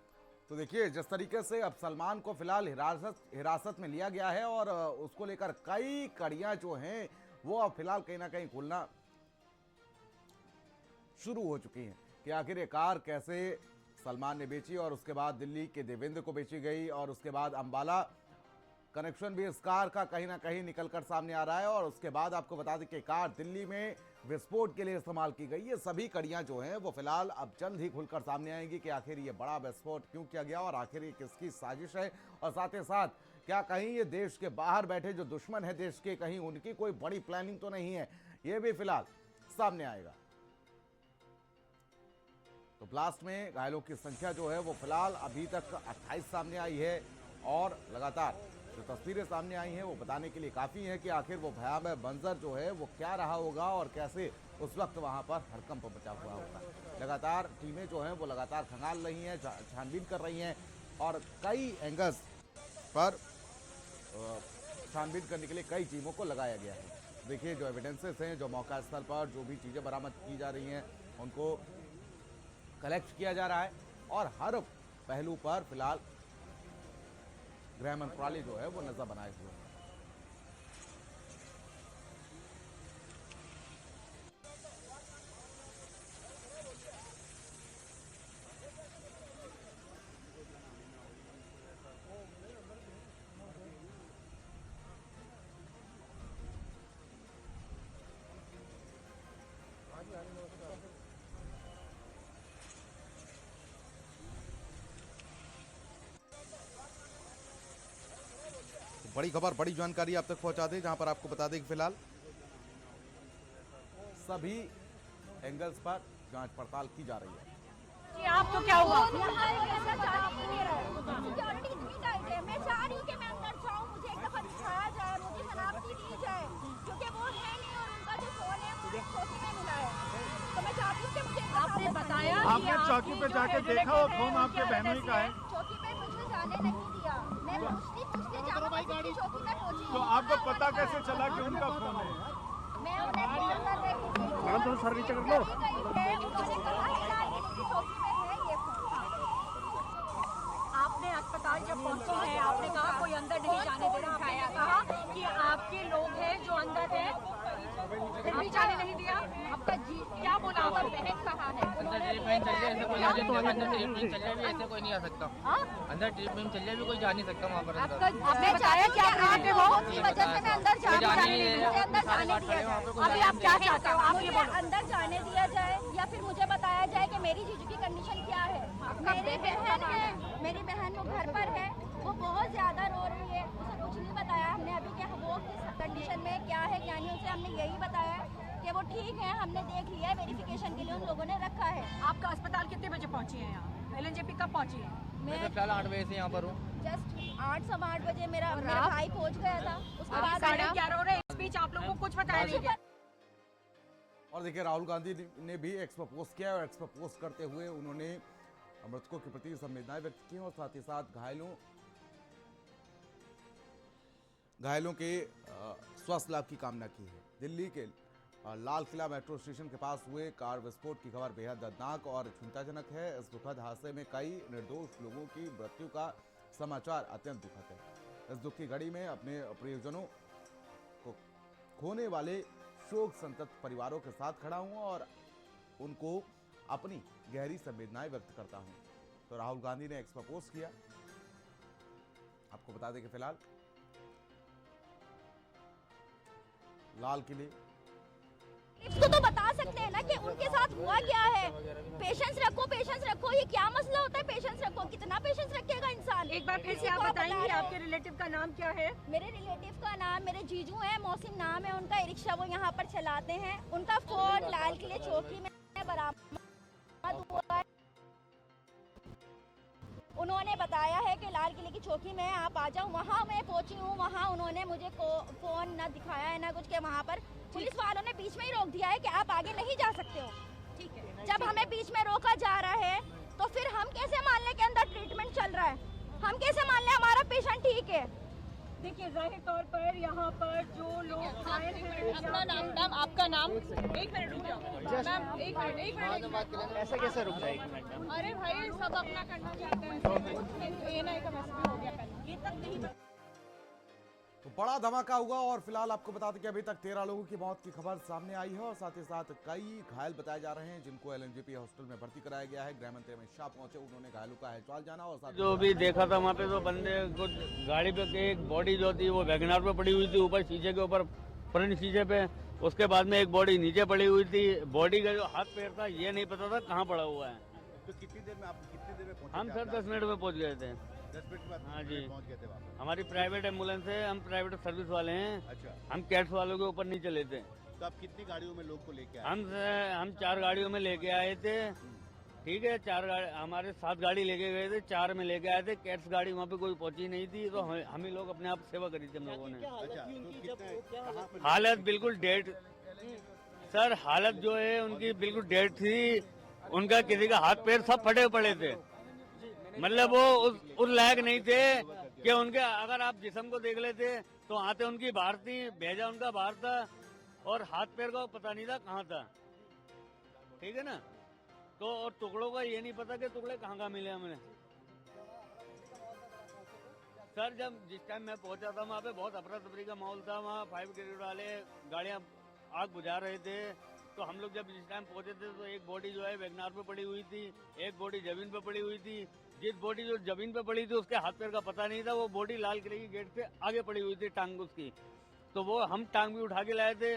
B: तो देखिए जिस तरीके से अब सलमान को फिलहाल हिरासत में लिया गया है और उसको लेकर कई कड़ियां जो हैं वो अब फिलहाल कहीं ना कहीं खुलना शुरू हो चुकी हैं कि आखिर ये कार कैसे सलमान ने बेची और उसके बाद दिल्ली के देवेंद्र को बेची गई और उसके बाद अंबाला कनेक्शन भी इस कार का कहीं ना कहीं निकलकर सामने आ रहा है। और उसके बाद आपको बता दें कि कार दिल्ली में विस्फोट के लिए इस्तेमाल की गई। ये सभी कड़ियां जो हैं वो फिलहाल अब जल्द ही खुलकर सामने आएंगी कि आखिर ये बड़ा विस्फोट क्यों किया गया और आखिर ये किसकी साजिश है। और साथ ही साथ क्या कहीं ये देश के बाहर बैठे जो दुश्मन है देश के, कहीं उनकी कोई बड़ी प्लानिंग तो नहीं है, ये भी फिलहाल सामने आएगा। तो ब्लास्ट में घायलों की संख्या जो है वो फिलहाल अभी तक 28 सामने आई है और लगातार जो तस्वीरें सामने आई हैं वो बताने के लिए काफ़ी है कि आखिर वो भयावह मंजर जो है वो क्या रहा होगा और कैसे उस वक्त वहाँ पर हड़कंप मचा हुआ होगा। लगातार टीमें जो हैं वो लगातार खंगाल रही हैं, छानबीन कर रही हैं और कई एंगल्स पर छानबीन करने के लिए कई टीमों को लगाया गया है। देखिए जो एविडेंसेस हैं, जो मौका स्थल पर जो भी चीज़ें बरामद की जा रही हैं उनको कलेक्ट किया जा रहा है और हर पहलू पर फिलहाल गृह मंत्रालय जो है वो नजर बनाए हुए है। बड़ी खबर, बड़ी जानकारी आप तक पहुंचा दें, जहां पर आपको बता दें कि फिलहाल सभी एंगल्स पर जांच पड़ताल की जा रही है।
E: जी आप तो क्या हुआ?
D: सिक्योरिटी इतनी टाइट है, मैं चाह रही हूँ कि मैं अंदर जाऊँ, मुझे एक दफा दिखाया जाए, मुझे शनाख्ती दी जाए, क्योंकि वो है नहीं और उनका जो फोन है वो चौकी में मिला है। तो मैं चाहती हूँ कि मुझे
E: आपने बताया
F: आपने चौकी पे जाके देखा वो फोन आपके बहनोई का है?
D: चौकी पे मुझे जाने नहीं दिया, मैं पूछती चौकी में पहुंची।
F: तो आपको पता कैसे चला कि उनका फोन है?
D: मैं उन्हें फोन कर रही थी,
F: तो सर्विस कर लो।
D: उन्होंने कहा कि राजनीति की चौकी में है ये फोन।
E: आपने अस्पताल जब पहुंचे हैं आपने कहा कोई अंदर नहीं जाने दे रहा, कहा कि आपके लोग हैं जो अंदर हैं, फिर भी जाने नहीं दिया।
D: आपका जी क्या बोला, आपका बहन कहाँ है?
G: अंदर ट्रीटमेंट चल रही है, ऐसे कोई अंदर ट्रीटमेंट चल रहा है, ऐसे कोई नहीं आ सकता। अंदर ट्रीटमेंट चल रही है, कोई जा नहीं सकता वहाँ पर।
D: आपका आपने बताया क्या आप वो की वजह से मैं अंदर जा रही हूँ, मुझे अंदर जाने दिया जाए। अभी आप क्या चाहते हो? आप ये अंदर जाने दिया जाए या फिर मुझे बताया जाए कि मेरी जीजू की कंडीशन क्या है। मेरी बहन है, मेरी बहन वो घर पर है, वो बहुत ज्यादा रो रही है, उसे कुछ नहीं बताया हमने अभी कि वो किस कंडीशन में क्या है क्या नहीं, उसे हमने यही बताया कि वो ठीक है, हमने देख लिया है, वेरिफिकेशन के लिए उन लोगों ने रखा है।
E: आपका अस्पताल कितने बजे पहुंची है यहाँ? LNJP कब पहुंची है?
G: मैं तो फिलहाल 8 बजे से यहाँ पर हूँ।
D: जस्ट 8 बजे मेरा भाई पहुंच गया था, उसके बाद
E: 11:30 हो रहे हैं। इस बीच आप लोगों को कुछ बताया नहीं गया।
B: और देखिए राहुल गांधी ने भी एक्स पर पोस्ट किया और एक्स पर पोस्ट करते हुए उन्होंने मृतकों के प्रति संवेदनाएं व्यक्त की और साथ ही साथ घायलों के स्वास्थ्य लाभ की कामना की है। दिल्ली के लाल किला मेट्रो स्टेशन के पास हुए कार विस्फोट की खबर बेहद दर्दनाक और चिंताजनक है। इस दुखद हादसे में कई निर्दोष लोगों की मृत्यु का समाचार अत्यंत दुखद है। इस दुख की घड़ी में अपने प्रियजनों को खोने वाले शोक संतप्त परिवारों के साथ खड़ा हूं और उनको अपनी गहरी संवेदनाएं व्यक्त करता हूं। तो राहुल गांधी ने एक्स पर पोस्ट किया। आपको बता दें कि फिलहाल लाल किले
D: इसको तो बता सकते हैं ना कि उनके साथ हुआ क्या है। पेशेंस रखो, ये क्या मसला होता है? पेशेंस रखो, कितना पेशेंस रखेगा इंसान?
E: एक बार फिर से आप बताएंगे आपके रिलेटिव का नाम क्या है?
D: मेरे रिलेटिव का नाम, मेरे जीजू हैं, मोहसिन नाम है उनका, रिक्शा वो यहाँ पर चलाते हैं। उनका फोन लाल किले चौकी में बरामद हुआ है। उन्होंने बताया है कि लाल किले की चौकी में आप आ जाओ, वहाँ मैं पहुंची हूँ। वहाँ उन्होंने मुझे फोन न दिखाया है ना कुछ, के वहाँ पर पुलिस वालों ने बीच में ही रोक दिया है कि आप आगे नहीं जा सकते हो। ठीक है, जब हमें बीच में रोका जा रहा है तो फिर हम कैसे मान लें कि अंदर ट्रीटमेंट चल रहा है? हम कैसे मान लें हमारा पेशेंट ठीक है?
E: देखिए जाहिर तौर पर यहाँ पर जो लोग घायल हैं,
H: अपना नाम, मैम आपका नाम? एक मिनट रुक जाओ मैम, एक मिनट।
G: ऐसे कैसे रुक जाएगी मैडम?
H: अरे भाई सब अपना करना चाहते हैं, ये ना का मैसेज हो गया पहले, ये तक नहीं।
B: तो बड़ा धमाका हुआ और फिलहाल आपको बता दें कि अभी तक 13 लोगों की मौत की खबर सामने आई है और साथ ही साथ कई घायल बताए जा रहे हैं जिनको LNJP हॉस्पिटल में भर्ती कराया गया है। गृह मंत्री अमित शाह पहुंचे, उन्होंने घायलों का हालचाल जाना और साथ
I: जो भी देखा था वहाँ पे तो बंदे को गाड़ी पे एक बॉडी जो थी वो वैगनार पे पड़ी हुई थी, ऊपर शीशे के ऊपर, फ्रंट शीशे पे। उसके बाद में एक बॉडी नीचे पड़ी हुई थी। बॉडी का जो हाथ पैर था ये नहीं पता था कहाँ पड़ा हुआ है।
F: तो कितनी देर में पहुंचे?
I: हम सर 10 मिनट में पहुँच गए थे।
F: 10 मिनट के बाद
I: हाँ जी,
F: पहुंच गए थे वहाँ पे।
I: हमारी प्राइवेट एम्बुलेंस है, हम प्राइवेट सर्विस वाले हैं।
F: अच्छा,
I: हम कैट्स वालों के ऊपर नहीं चले थे।
F: तो आप कितनी गाड़ियों में लोग को लेके आए?
I: हम 4 गाड़ियों में लेके आए थे। ठीक है, 4 गाड़ी, हमारे 7 गाड़ी लेके गए थे, 4 में लेके आए थे। कैट्स गाड़ी वहाँ पे कोई पहुंची नहीं थी, तो हम ही लोग अपने आप सेवा करी थी हम लोगों ने।
F: अच्छा, तो कहाँ पे?
I: हालत बिल्कुल डेड सर, हालत जो है उनकी बिल्कुल डेड थी। उनका किसी का हाथ पैर सब फटे पड़े थे, मतलब वो उस लायक नहीं थे कि उनके, अगर आप जिस्म को देख लेते तो आते उनकी बाहर थी, भेजा उनका बाहर था और हाथ पैर का पता नहीं था कहाँ था। ठीक है ना, तो और टुकड़ों का ये नहीं पता कि टुकड़े कहाँ कहाँ मिले हमें। सर जब जिस टाइम मैं पहुंचा था वहाँ पे बहुत अफरा तफरी का माहौल था। वहाँ 5 ब्रिगेड वाले गाड़ियाँ आग बुझा रहे थे। तो हम लोग जब जिस टाइम पहुंचे थे तो एक बॉडी जो है वैगनार पे पड़ी हुई थी, एक बॉडी जमीन पे पड़ी हुई थी। जिस बॉडी जो जमीन पे पड़ी थी उसके हाथ पैर का पता नहीं था, वो बॉडी लाल किले की गेट से आगे पड़ी हुई थी, टांग उसकी। तो वो हम टांग भी उठा के लाए थे।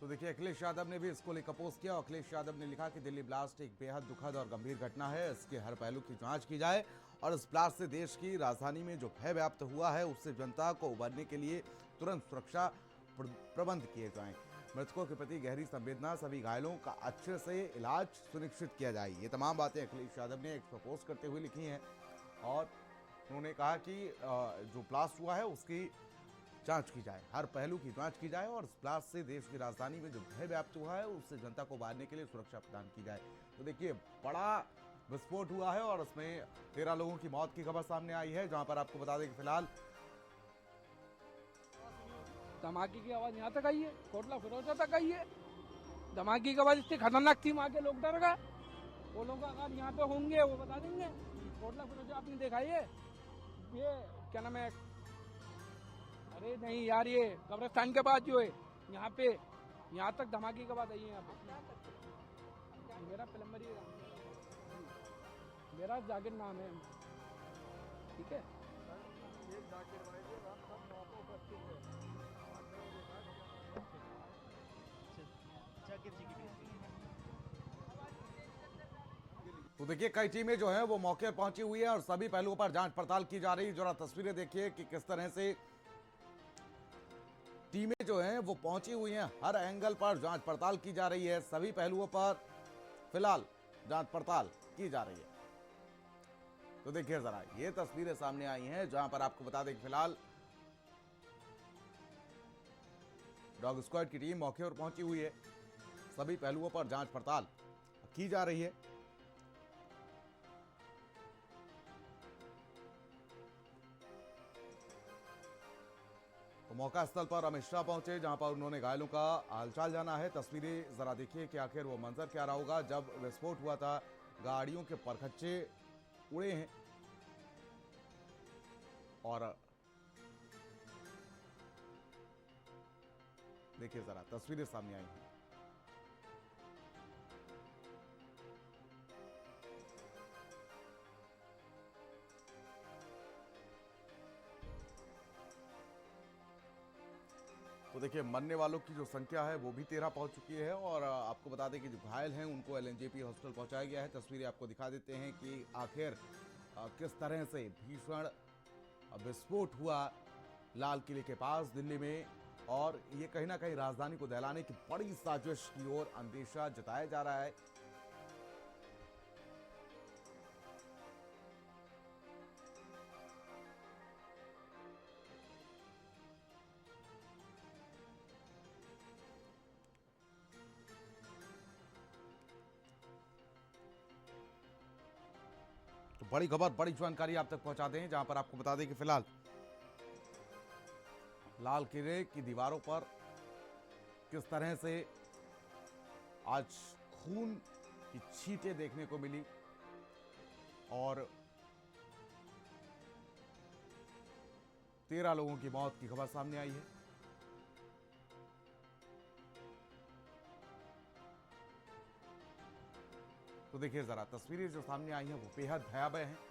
B: तो देखिए अखिलेश यादव ने भी इसको लेकर पोस्ट किया और अखिलेश यादव ने लिखा कि दिल्ली ब्लास्ट एक बेहद दुखद और गंभीर घटना है, इसके हर पहलू की जांच की जाए और इस ब्लास्ट से देश की राजधानी में जो भय व्याप्त हुआ है उससे जनता को उबरने के लिए तुरंत सुरक्षा प्रबंध किए जाएं। मृतकों के प्रति गहरी संवेदना, सभी घायलों का अच्छे से इलाज सुनिश्चित किया जाए। ये तमाम बातें अखिलेश यादव ने एक पोस्ट करते हुए लिखी हैं और उन्होंने कहा कि जो ब्लास्ट हुआ है उसकी जांच की जाए, हर पहलू की जांच की जाए और इस ब्लास्ट से देश की राजधानी में जो भय व्याप्त हुआ है उससे जनता को उबारने के लिए सुरक्षा प्रदान की जाए। तो देखिए बड़ा विस्फोट हुआ है और उसमें 13 लोगों की मौत की खबर सामने आई है, जहां पर आपको बता दें कि फिलहाल
J: धमाके की आवाज यहाँ तक आई है, कोटला फिरोजा तक आई है। धमाके के बाद इतनी खतरनाक थी, वहाँ के लोग डर गए। वो लोग अगर यहाँ पे होंगे वो बता देंगे। कोटला जो आपने देखा ये क्या नाम है, अरे नहीं यार, ये कब्रिस्तान के पास जो है यहाँ पे, यहाँ तक धमाके के बाद आई है। यहाँ पे मेरा प्लम्बर ही, मेरा जाकिर नाम है, ठीक है।
B: तो देखिए कई टीमें जो हैं वो मौके पर पहुंची हुई है और सभी पहलुओं पर जांच पड़ताल की जा रही है। जरा तस्वीरें देखिए कि किस तरह से टीमें जो हैं वो पहुंची हुई हैं, हर एंगल पर जांच पड़ताल की जा रही है। सभी पहलुओं पर फिलहाल जांच पड़ताल की जा रही है। तो देखिए जरा ये तस्वीरें सामने आई हैं जहां पर आपको बता दें कि फिलहाल डॉग स्क्वाड की टीम मौके पर पहुंची हुई है। सभी पहलुओं पर जांच पड़ताल की जा रही है। तो मौका स्थल पर अमित शाह पहुंचे जहां पर उन्होंने घायलों का हालचाल जाना है। तस्वीरें जरा देखिए कि आखिर वो मंजर क्या रहा होगा जब विस्फोट हुआ था। गाड़ियों के परखच्चे उड़े हैं और देखिए जरा तस्वीरें सामने आई हैं। तो देखिए मरने वालों की जो संख्या है वो भी 13 पहुंच चुकी है और आपको बता दें कि जो घायल हैं उनको एलएनजेपी हॉस्पिटल पहुंचाया गया है। तस्वीरें आपको दिखा देते हैं कि आखिर किस तरह से भीषण विस्फोट हुआ लाल किले के पास दिल्ली में, और ये कहीं ना कहीं राजधानी को दहलाने की बड़ी साजिश की ओर अंदेशा जताया जा रहा है। तो बड़ी खबर, बड़ी जानकारी आप तक पहुंचा दें जहां पर आपको बता दें कि फिलहाल लाल किले की दीवारों पर किस तरह से आज खून की छींटें देखने को मिली और 13 लोगों की मौत की खबर सामने आई है। तो देखिए जरा तस्वीरें जो सामने आई हैं वो बेहद भयावह हैं।